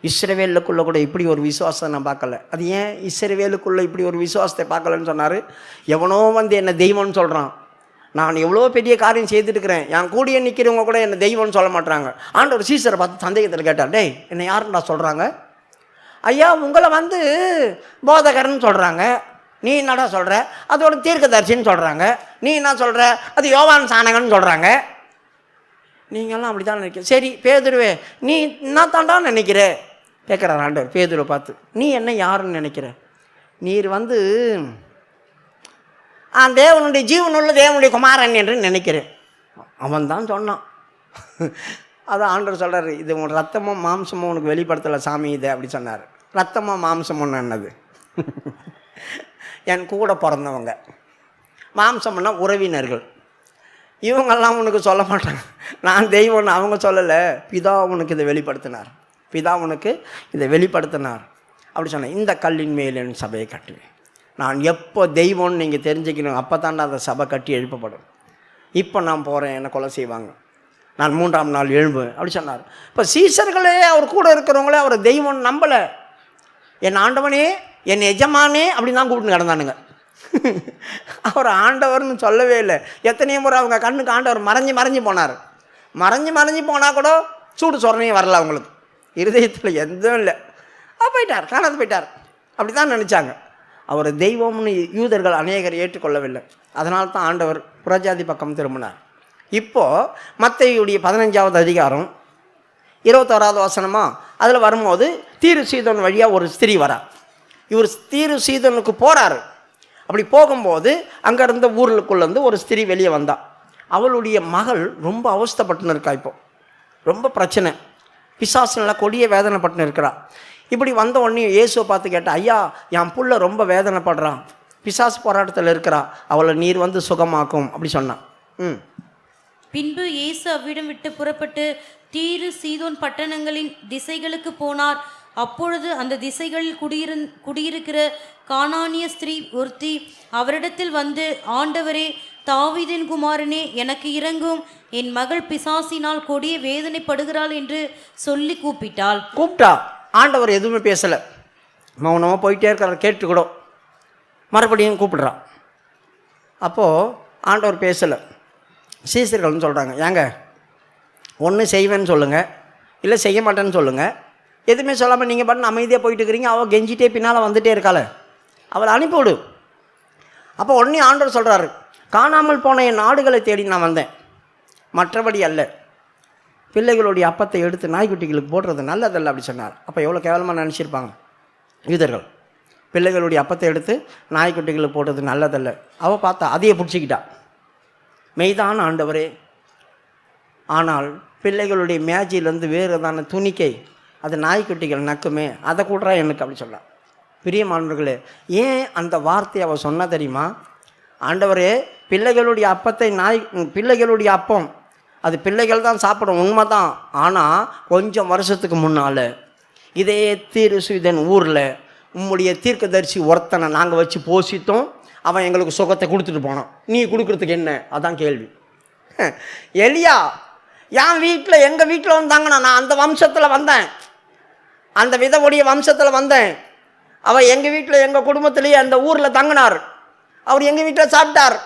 இஸ்ரவேலுக்குள்ளே கூட இப்படி ஒரு விசுவாசத்தை நான் பார்க்கல. அது ஏன் இஸ்ரவேலுக்குள்ளே இப்படி ஒரு விசுவாசத்தை பார்க்கலன்னு சொன்னார்? எவனோ வந்து என்னை தெய்வம்னு சொல்கிறான். நான் எவ்வளோ பெரிய காரியம் செய்துட்டுருக்கிறேன், என் கூடிய நிற்கிறவங்க கூட என்னை தெய்வம்னு சொல்ல மாட்டாங்க. ஆண்டவர் சீசரை பார்த்து சந்தேகத்தில் கேட்டார், டேய் என்னை யாருன்னா சொல்கிறாங்க? ஐயா உங்களை வந்து போதகர்னு சொல்கிறாங்க, நீ என்னடா சொல்கிற? அதோட தீர்க்கதரிசின்னு சொல்கிறாங்க, நீ என்ன சொல்கிற? அது யோவான் சானகன்னு சொல்கிறாங்க. நீங்கள்லாம் அப்படி தான் நினைக்கிற. சரி பேதுருவே, நீ என்ன தாண்டா நினைக்கிற கேட்குறார் ஆண்டவர் பேதுருவை பார்த்து. நீ என்ன யாருன்னு நினைக்கிற? நீர் வந்து தேவனுடைய ஜீவனுள்ள தேவனுடைய குமாரன் என்று நினைக்கிறேன். அவன் தான் சொன்னான். அதான் ஆண்டவர் சொல்கிறார், இது உன் ரத்தமும் மாம்சமும் உனக்கு வெளிப்படுத்தலை சாமி இது அப்படி சொன்னார். ரத்தமும் மாம்சமும் என்னது? என் கூட பிறந்தவங்க. மாம்சம்னா உறவினர்கள். இவங்கெல்லாம் உனக்கு சொல்ல மாட்டாங்க நான் தெய்வம்னு. அவங்க சொல்லலை, பிதா உனக்கு இதை வெளிப்படுத்தினார், பிதா உனக்கு இதை வெளிப்படுத்தினார் அப்படி சொன்னேன். இந்த கல்லின் மேல் என் சபையை கட்டுவேன். நான் எப்போ தெய்வம்னு நீங்கள் தெரிஞ்சுக்கணும், அப்போ தாண்டா அந்த சபை கட்டி எழுப்பப்படும். இப்போ நான் போகிறேன், என்னை கொலை செய்வாங்க, நான் 3ஆம் நாள் எழும்புவேன் அப்படி சொன்னார். இப்போ சீசர்களே அவர் கூட இருக்கிறவங்களே அவரை தெய்வம்னு நம்பலை. என் ஆண்டவனே என் எஜமானே அப்படின்னு தான் கூப்பிட்டு கிடந்தானுங்க. அவர் ஆண்டவர்னு சொல்லவே இல்லை. எத்தனையோ முறை அவங்க கண்ணுக்கு ஆண்டவர் மறைஞ்சு போனார். மறைஞ்சு போனால் கூட சூடு சொரணையும் வரல அவங்களுக்கு, இருதயத்தில் எதுவும் இல்லை. போயிட்டார், காணாது போயிட்டார். அப்படி தான் நினச்சாங்க. அவர் தெய்வம்னு யூதர்கள் அநேகர் ஏற்றுக்கொள்ளவில்லை. அதனால தான் ஆண்டவர் புறஜாதி பக்கம் திரும்பினார். இப்போது மத்தேயுடைய 15வது அதிகாரம் 21வது வசனமாக அதில் வரும்போது தீரு சீதோன் வழியாக ஒரு ஸ்திரீ வரா. இவர் தீரு சீதோனுக்கு போகிறாரு. அப்படி போகும்போது அங்கே இருந்த ஊருக்குள்ளேருந்து ஒரு ஸ்திரீ வெளியே வந்தா. அவளுடைய மகள் ரொம்ப அவஸ்தைப்பட்டுன்னு இருக்கா. இப்போ ரொம்ப பிரச்சனை, பிசாசுனால கொடிய வேதனைப்பட்டுன்னு இருக்கிறா. இப்படி வந்த உடனே இயேசுவை பார்த்து கேட்டா, ஐயா என் புள்ள ரொம்ப வேதனைப்படுறான், பிசாசு போராட்டத்தில் இருக்கிறா, அவளை நீர் வந்து சுகமாக்கும் அப்படி சொன்னான். பின்பு இயேசு அவ்விடம் விட்டு புறப்பட்டு தீரு சீதோன் பட்டணங்களின் திசைகளுக்கு போனார். அப்பொழுது அந்த திசைகளில் குடியிருக்கிற கானானிய ஸ்திரீ ஒருத்தி அவரிடத்தில் வந்து, ஆண்டவரே தாவீதின் குமாரனே எனக்கு இரங்கும், என் மகள் பிசாசினால் கொடிய வேதனைப்படுகிறாள் என்று சொல்லி கூப்பிட்டா. ஆண்டவர் எதுவுமே பேசலை, மௌனமாக போயிட்டே இருக்கிறார். கேட்டுக்கூட மறுபடியும் கூப்பிடுறான். அப்போது ஆண்டவர் பேசலை. சீசர்கள்னு சொல்கிறாங்க, ஏங்க ஒன்று செய்வேன்னு சொல்லுங்கள், இல்லை செய்ய மாட்டேன்னு சொல்லுங்கள். எதுவுமே சொல்லாமல் நீங்கள் பண்ண அமைதியாக போயிட்டு இருக்கிறீங்க. அவள் கெஞ்சிட்டே பின்னால் வந்துகிட்டே இருக்காள், அவளை அனுப்பிவிடு. அப்போ உடனே ஆண்டவர் சொல்கிறாரு, காணாமல் போன என் நாடுகளை தேடி நான் வந்தேன், மற்றபடி அல்ல. பிள்ளைகளுடைய அப்பத்தை எடுத்து நாய்க்குட்டிகளுக்கு போடுறது நல்லதல்ல அப்படி சொன்னார். அப்போ எவ்வளோ கேவலமாக நினச்சிருப்பாங்க யூதர்கள். பிள்ளைகளுடைய அப்பத்தை எடுத்து நாய்க்குட்டிகளுக்கு போடுறது நல்லதல்ல. அவள் பார்த்தா அதையே பிடிச்சிக்கிட்டா. மெய்தான் ஆண்டவரே, ஆனால் பிள்ளைகளுடைய மேஜிலேருந்து வேறு ஏதான துணிக்கை அது நாய்க்குட்டிகள் நக்குமே, அதை கூடுறா எனக்கு அப்படி சொல்லலாம். பிரியமானவர்களே, ஏன் அந்த வார்த்தையை அவள் சொன்னா தெரியுமா? ஆண்டவரே பிள்ளைகளுடைய அப்பத்தை பிள்ளைகளுடைய அப்பம் அது பிள்ளைகள் தான் சாப்பிடும், உண்மை தான். ஆனால் கொஞ்சம் வருஷத்துக்கு முன்னால் இதே தீரு சீதோன் ஊரில் உம்முடைய தீர்க்கதரிசி ஒருத்தனை நாங்கள் வச்சு போஷித்தோம், அவன் எங்களுக்கு சுகத்தை கொடுத்துட்டு போனான், நீ கொடுக்குறதுக்கு என்ன? அதான் கேள்வி. எலியா என் வீட்டில் எங்கள் வீட்டில் வந்தாங்கண்ணா, நான் அந்த வம்சத்தில் வந்தேன், அந்த விதவுடைய வம்சத்தில் வந்தேன். அவர் எங்கள் வீட்டில் எங்கள் குடும்பத்திலேயே அந்த ஊரில் தங்கினார், அவர் எங்கள் வீட்டில் சாப்பிட்டார்.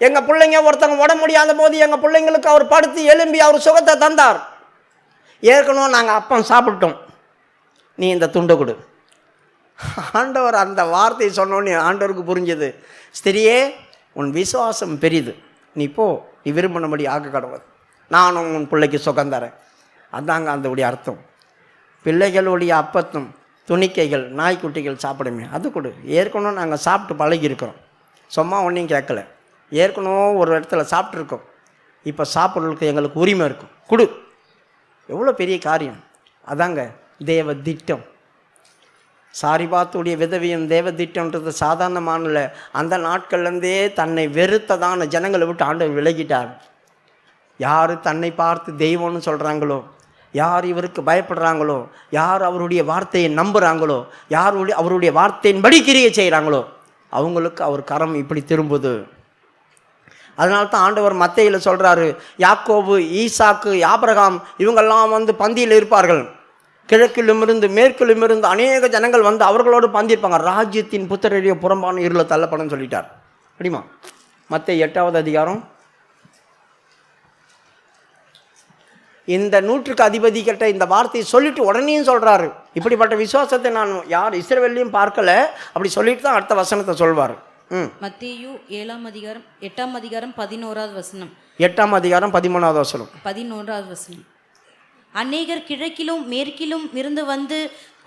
எங்கள் பிள்ளைங்க ஒருத்தவங்க உட முடியாத போது எங்கள் பிள்ளைங்களுக்கு அவர் படுத்து எலும்பி அவர் சுகத்தை தந்தார். ஏற்கனவே நாங்கள் அப்பம் சாப்பிட்டோம், நீ இந்த துண்டை கொடு. ஆண்டவர் அந்த வார்த்தையை சொன்னோன்னே ஆண்டவருக்கு புரிஞ்சது, ஸ்திரியே உன் விசுவாசம் பெரிது, நீ போ, நீ விரும்பினபடி ஆக்க கடவுள், நானும் உன் பிள்ளைக்கு சுகம் தரேன். அதாங்க அதோடைய அர்த்தம். பிள்ளைகளுடைய அப்பத்தும் துணிக்கைகள் நாய்க்குட்டிகள் சாப்பிடுமே, அது கொடு. ஏற்கனவே நாங்கள் சாப்பிட்டு பழகியிருக்கிறோம், சும்மா ஒன்றையும் கேட்கல. ஏற்கனவே ஒரு இடத்துல சாப்பிட்ருக்கோம், இப்போ சாப்பிட்றதுக்கு எங்களுக்கு உரிமை இருக்கும், கொடு. எவ்வளோ பெரிய காரியம்! அதாங்க தேவ திட்டம். சாரிபாத்துடைய விதவியும் தேவ திட்டம்ன்றது சாதாரணமானல. அந்த நாட்கள்லேருந்தே தன்னை வெறுத்ததான ஜனங்களை விட்டு ஆண்டவர் விலகிட்டார். யார் தன்னை பார்த்து தெய்வம்னு சொல்கிறாங்களோ, யார் இவருக்கு பயப்படுறாங்களோ, யார் அவருடைய வார்த்தையை நம்புகிறாங்களோ, யார் அவருடைய வார்த்தையின்படி கிரியை செய்கிறாங்களோ, அவங்களுக்கு அவர் கரம் இப்படி திரும்புது. அதனால தான் ஆண்டவர் மத்தேயுல சொல்கிறாரு, யாக்கோபு, ஈசாக்கு, ஆபிரகாம் இவங்கெல்லாம் வந்து பந்தியில் இருப்பார்கள். கிழக்கிலும் இருந்து மேற்கிலும் இருந்து அநேக ஜனங்கள் வந்து அவர்களோடு பந்திருப்பாங்க. ராஜ்யத்தின் புத்திரரையோ புறம்பான இருள தள்ளப்படும் சொல்லிட்டார். அப்படிமா மத்தேயு 8வது அதிகாரம். இந்த 100க்கு அதிபதி கிட்ட இந்த வார்த்தையை சொல்லிட்டு உடனேயும் சொல்கிறாரு, இப்படிப்பட்ட விசுவாசத்தை நான் யார் இஸ்ரவேல்லையும் பார்க்கல. அப்படி சொல்லிட்டு தான் அடுத்த வசனத்தை சொல்வார். மத்தேயு 7ஆம் அதிகாரம் 8ஆம் அதிகாரம் 11வது வசனம். 8ஆம் அதிகாரம் 13வது வசனம். 11வது வசனம். அநேகர் கிழக்கிலும் மேற்கிலும் இருந்து வந்து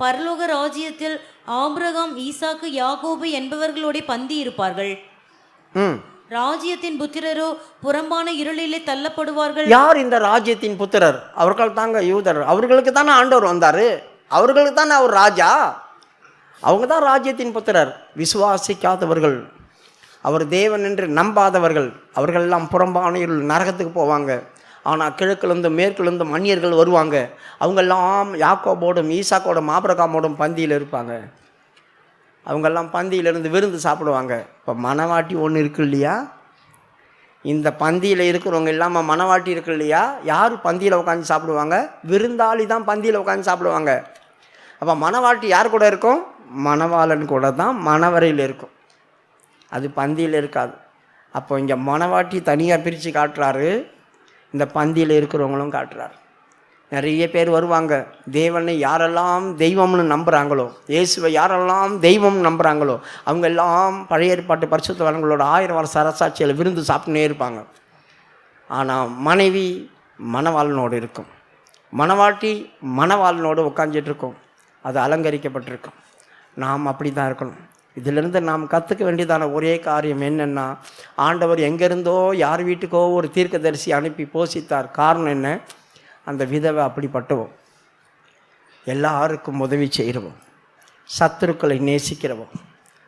பரலோக ராஜ்யத்தில் ஆபிரகாம், ஈசாக்கு, யாக்கோபு என்பவர்களோட பந்தி இருப்பார்கள். ராஜ்யத்தின் புத்திரரோ புறம்பான இருளிலே தள்ளப்படுவார்கள். யார் இந்த ராஜ்யத்தின் புத்திரர்? அவர்கள் தாங்க யூதர். அவர்களுக்கு தானே ஆண்டவர் வந்தார், அவர்களுக்கு தானே அவர் ராஜா, அவங்க தான் ராஜ்யத்தின் புத்திரர். விசுவாசிக்காதவர்கள், அவர் தேவன் என்று நம்பாதவர்கள், அவர்களெல்லாம் புறம்பான இருள் நரகத்துக்கு போவாங்க. ஆனால் கிழக்கிலிருந்து மேற்கிலிருந்து மன்னியர்கள் வருவாங்க. அவங்கெல்லாம் யாக்கோபோடும் ஈசாக்கோடும் ஆபிரகாமோடும் பந்தியில் இருப்பாங்க. அவங்கெல்லாம் பந்தியிலிருந்து விருந்து சாப்பிடுவாங்க. இப்போ மணவாட்டி ஒன்று இருக்கு இல்லையா, இந்த பந்தியில் இருக்கிறவங்க இல்லாமல் மணவாட்டி இருக்கு இல்லையா, யார் பந்தியில் உட்காந்து சாப்பிடுவாங்க? விருந்தாளி தான் பந்தியில் உட்காந்து சாப்பிடுவாங்க. அப்போ மணவாட்டி யார் கூட இருக்கும்? மணவாளன் கூட தான் மணவரையில் இருக்கும், அது பந்தியில் இருக்காது. அப்போ இங்கே மணவாட்டி தனியாக பிரித்து காட்டுறாரு, இந்த பந்தியில் இருக்கிறவங்களும் காட்டுறார். நிறைய பேர் வருவாங்க. தேவனை யாரெல்லாம் தெய்வம்னு நம்புகிறாங்களோ, இயேசுவை யாரெல்லாம் தெய்வம் நம்புகிறாங்களோ, அவங்க எல்லாம் பழைய ஏற்பாட்டு பரிசுத்தவான்களோட 1000 வருஷ அரசாட்சியில் விருந்து சாப்பிட்டுனே இருப்பாங்க. ஆனால் மனைவி மணவாளனோடு இருக்கும், மணவாட்டி மணவாளனோடு உட்காந்துட்டு இருக்கும், அது அலங்கரிக்கப்பட்டிருக்கும். நாம் அப்படி தான் இருக்கணும். இதிலிருந்து நாம் கற்றுக்க வேண்டியதான ஒரே காரியம் என்னென்னா, ஆண்டவர் எங்கேருந்தோ யார் வீட்டுக்கோ ஒரு தீர்க்கதரிசி அனுப்பி போஷித்தார். காரணம் என்ன? அந்த விதவை அப்படிப்பட்டவோம், எல்லாருக்கும் உதவி செய்கிறவோம், சத்துருக்களை நேசிக்கிறவோம்,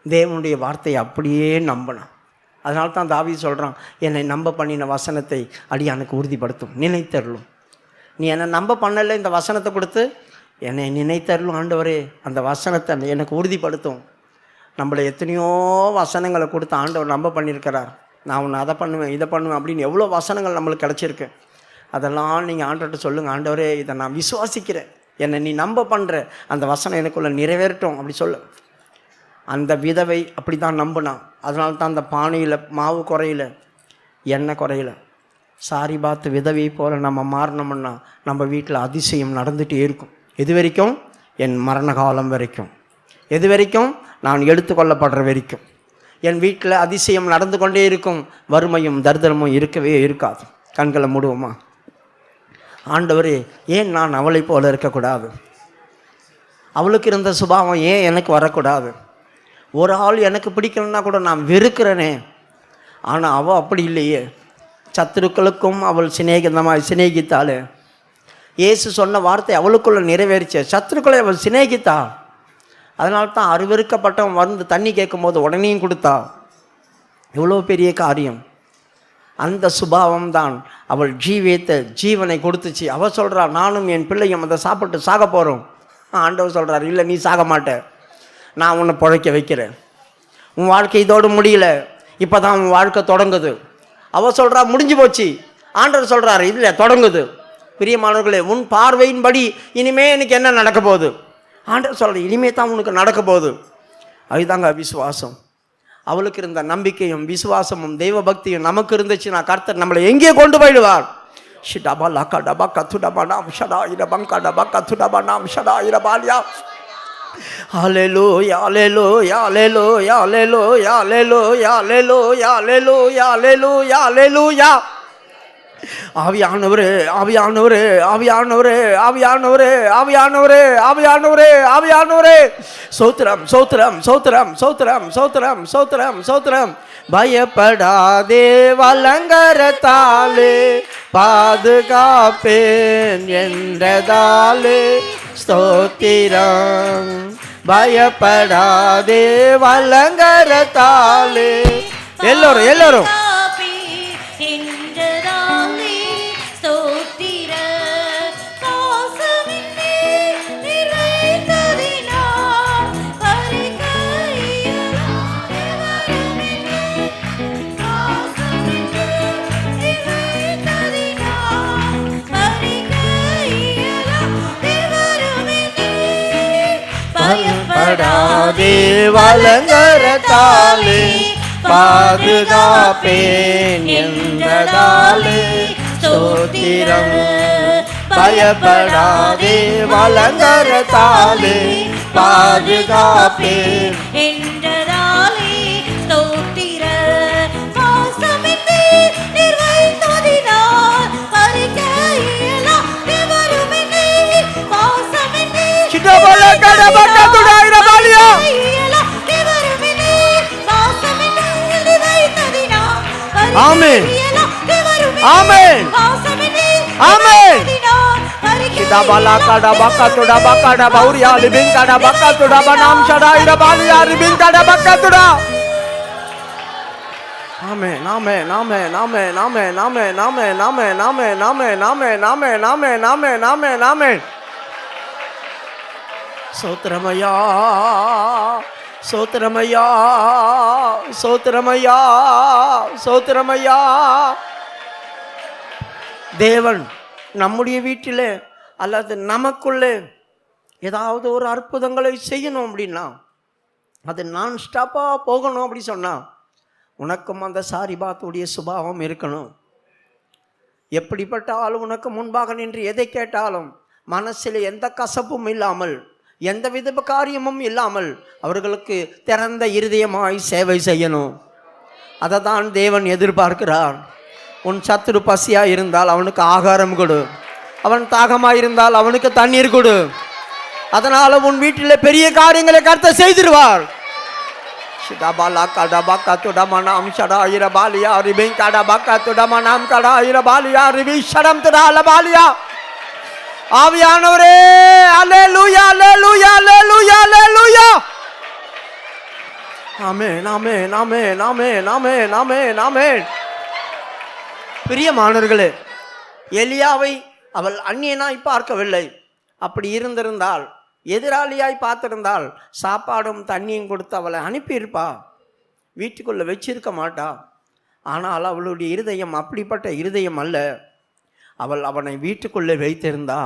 தேவனுடைய வார்த்தையை அப்படியே நம்பணும். அதனால தான் தாவீது சொல்கிறான், என்னை நம்ப பண்ணின வசனத்தை அடியானுக்கு உறுதிப்படுத்தும், நினைத்தருளும். நீ என்னை நம்ப பண்ணலை, இந்த வசனத்தை கொடுத்து என்னை நினைத்தருளும் ஆண்டவரே, அந்த வசனத்தை எனக்கு உறுதிப்படுத்தும். நம்மளை எத்தனையோ வசனங்களை கொடுத்து ஆண்டவர் நம்ப பண்ணியிருக்கிறார். நான் உன்னை அதை பண்ணுவேன் இதை பண்ணுவேன் அப்படின்னு எவ்வளோ வசனங்கள் நம்மளுக்கு கிடச்சிருக்கு. அதெல்லாம் நீங்கள் ஆண்டவர்கிட்ட சொல்லுங்கள், ஆண்டவரே இதை நான் விசுவாசிக்கிறேன், என்னை நீ நம்ப பண்ணுற அந்த வசனம் எனக்குள்ளே நிறைவேறட்டும் அப்படி சொல்லு. அந்த விதவை அப்படி தான் நம்பினான். அதனால தான் அந்த பானையில் மாவு குறையில, எண்ணெய் குறையில. சாரிபாத்து விதவை போல் நம்ம மாறினோம்னா நம்ம வீட்டில் அதிசயம் நடந்துகிட்டே இருக்கும். எது வரைக்கும்? என் மரண காலம் வரைக்கும். எது வரைக்கும்? நான் எடுத்துக்கொள்ளப்படுற வரைக்கும் என் வீட்டில் அதிசயம் நடந்து கொண்டே இருக்கும். வறுமையும் தரித்திரமும் இருக்கவே இருக்காது. கண்களை மூடுவோமா? ஆண்டவரே, ஏன் நான் அவளை போல இருக்கக்கூடாது? அவளுக்கு இருந்த சுபாவம் ஏன் எனக்கு வரக்கூடாது? ஒரு ஆள் எனக்கு பிடிக்கலன்னா கூட நான் வெறுக்கிறேனே, ஆனால் அவள் அப்படி இல்லையே. சத்துருக்களுக்கும் அவள் சிநேகித்தாள். இயேசு சொன்ன வார்த்தை அவளுக்குள்ள நிறைவேறிச்ச. சத்துருக்களை அவள் சிநேகித்தா. அதனால தான் அருவருக்கப்பட்டவன் வந்து தண்ணி கேட்கும்போது உடனேயும் கொடுத்தா. எவ்வளோ பெரிய காரியம்! அந்த சுபாவம் தான் அவள் ஜீவனை கொடுத்துச்சு. அவள் சொல்கிறா, நானும் என் பிள்ளையும் அதை சாப்பிட்டு சாக போகிறோம். ஆண்டவர் சொல்கிறார், இல்லை நீ சாக மாட்ட, நான் உன்னை பிழைக்க வைக்கிறேன். உன் வாழ்க்கை இதோடு முடியல, இப்போ தான் உன் வாழ்க்கை தொடங்குது. அவள் சொல்கிறா முடிஞ்சு போச்சு. ஆண்டவர் சொல்கிறார், இல்லை தொடங்குது. பிரியமானவர்களே, உன் பார்வையின்படி இனிமே எனக்கு என்ன நடக்க போகுது? ஆண்டவர் சொல்கிறார், இனிமே தான் உனக்கு நடக்க போகுது. அதுதாங்க விசுவாசம். அவளுக்கு இருந்த நம்பிக்கையும் விசுவாசமும் தெய்வ பக்தியும் நமக்கு இருந்துச்சுன்னா கர்த்தர் நம்மளை எங்கே கொண்டு போயிடுவார். ஷிடபா லக்கா டபா கத்துடபா நாம் ஷடா இரபங்கா டபா கத்துடபா நாம் ஷடா இரபாலியா. ஹalleluya ஹalleluya ஹalleluya ஹalleluya ஹalleluya ஹalleluya ஹalleluya ஹalleluya ஹalleluya. ஆவியானவரே ஆவியானவரே ஆவியானவரே ஆவியானவரே ஆவியானவரே ஆவியானவரே ஆவியானவரே சோத்திரம் சோத்திரம் சோத்திரம் சோத்திரம் சோத்திரம் சோத்திரம் சோத்திரம். பயப்படாதே வலங்கரத்தாலே பாதுகாப்பேன் என்றதாலே ஸ்தோத்திரம். பயப்படாதே வலங்கரத்தாலே. எல்லோரும் எல்லோரும் பயப்படாதே வலங்கரத்தாலே பாதுகாப்பேன் என்றதாலே ஸ்தோத்திரம். பயப்படாதே வலங்கரத்தாலே பாதுகாப்பேன் என்றதாலே ஸ்தோத்திரம். பாசமின்றி நிர்வைத்ததினால் பறிக்க இயலா எவருமில்லை. பாசமின்றி சிதபல கடபக்கதுடாயிர பாலியா. ஆமென் ஆமென் ஆமென். சிதபல கடபக்கதுடா பக்கடா பௌரியா லிபின் கடபக்கதுடா பனாம் ஷடாயிர பாலியா லிபின் கடபக்கதுடா. ஆமென் ஆமென் ஆமென் ஆமென் ஆமென் ஆமென் ஆமென் ஆமென் ஆமென் ஆமென் ஆமென் ஆமென் ஆமென் ஆமென் ஆமென் ஆமென். சோத்திரமையா சோத்திரமையா சோத்திரமையா சோத்திரமையா. தேவன் நம்முடைய வீட்டிலே அல்லது நமக்குள்ளே ஏதாவது ஒரு அற்புதங்களை செய்யணும் அப்படின்னா, அது நான் ஸ்டாப்பாக போகணும் அப்படி சொன்னால், உனக்கும் அந்த சாரிபாத்துடைய சுபாவம் இருக்கணும். எப்படிப்பட்ட ஆள் உனக்கு முன்பாக நின்று எதை கேட்டாலும் மனசில் எந்த கசப்பும் இல்லாமல் எந்த வித காரியமும் இல்லாமல் அவர்களுக்கு திறந்த இருதயமாய் சேவை செய்யணும். அதை தான் தேவன் எதிர்பார்க்கிறார். உன் சத்துரு பசியாக இருந்தால் அவனுக்கு ஆகாரம் கொடு, அவன் தாகமாக இருந்தால் அவனுக்கு தண்ணீர் கொடு. அதனால் உன் வீட்டில் பெரிய காரியங்களை கர்த்தர் செய்திருவார். ஆவியானவரே அல்லேலூயா அல்லேலூயா அல்லேலூயா அல்லேலூயா. ஆமென் ஆமென் ஆமென் ஆமென் ஆமென் ஆமென் ஆமென். பிரியமானவர்களே, எலியாவை அவள் அந்நியனாய் பார்க்கவில்லை. அப்படி இருந்திருந்தால், எதிராளியாய் பார்த்திருந்தால் சாப்பாடும் தண்ணியும் கொடுத்து அவளை அனுப்பியிருப்பா, வீட்டுக்குள்ளே வச்சிருக்க மாட்டா. ஆனால் அவளுடைய இருதயம் அப்படிப்பட்ட இருதயம் அல்ல. அவள் அவனை வீட்டுக்குள்ளே வைத்திருந்தா.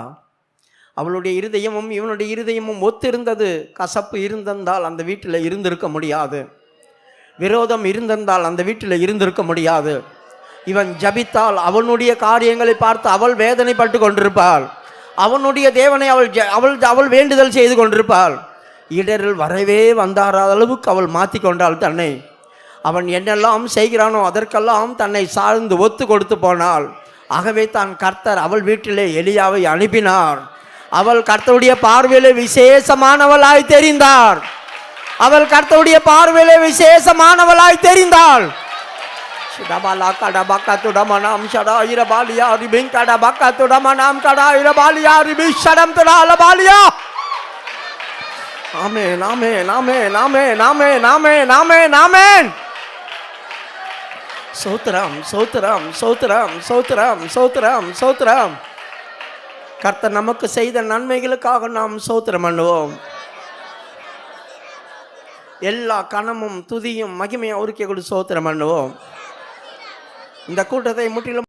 அவளுடைய இருதயமும் இவனுடைய இருதயமும் ஒத்திருந்தது. கசப்பு இருந்திருந்தால் அந்த வீட்டில் இருந்திருக்க முடியாது. விரோதம் இருந்திருந்தால் அந்த வீட்டில் இருந்திருக்க முடியாது. இவன் ஜபித்தால் அவனுடைய காரியங்களை பார்த்து அவள் வேதனைப்பட்டு கொண்டிருப்பாள். அவனுடைய தேவனை அவள் வேண்டுதல் செய்து கொண்டிருப்பாள். இடரில் வரவே வந்தாராத அளவுக்கு அவள் மாற்றி கொண்டாள் தன்னை. அவன் என்னெல்லாம் செய்கிறானோ அதற்கெல்லாம் தன்னை சார்ந்து ஒத்து கொடுத்து போனாள். ஆகவே தான் கர்த்தர் அவள் வீட்டிலே எலியாவை அனுப்பினார். அவள் கர்த்தருடைய பார்வையிலே விசேஷமானவளாய் தெரிந்தார். அவள் கர்த்தருடைய பார்வையிலே விசேஷமானவளாய் தெரிந்தாள். ஆமென் ஆமென் ஆமென் ஆமென் ஆமென் ஆமென் ஆமென் ஆமென். சோத்திரம் சோத்திரம் சோத்திரம் சோத்திரம் சோத்திரம் சோத்திரம். கர்த்தர் நமக்கு செய்த நன்மைகளுக்காக நாம் சோத்திரம் பண்ணுவோம். எல்லா கனமும் துதியும் மகிமையும் அவருக்கே கூட சோத்திரம் பண்ணுவோம். இந்த கூட்டத்தை முற்றிலும்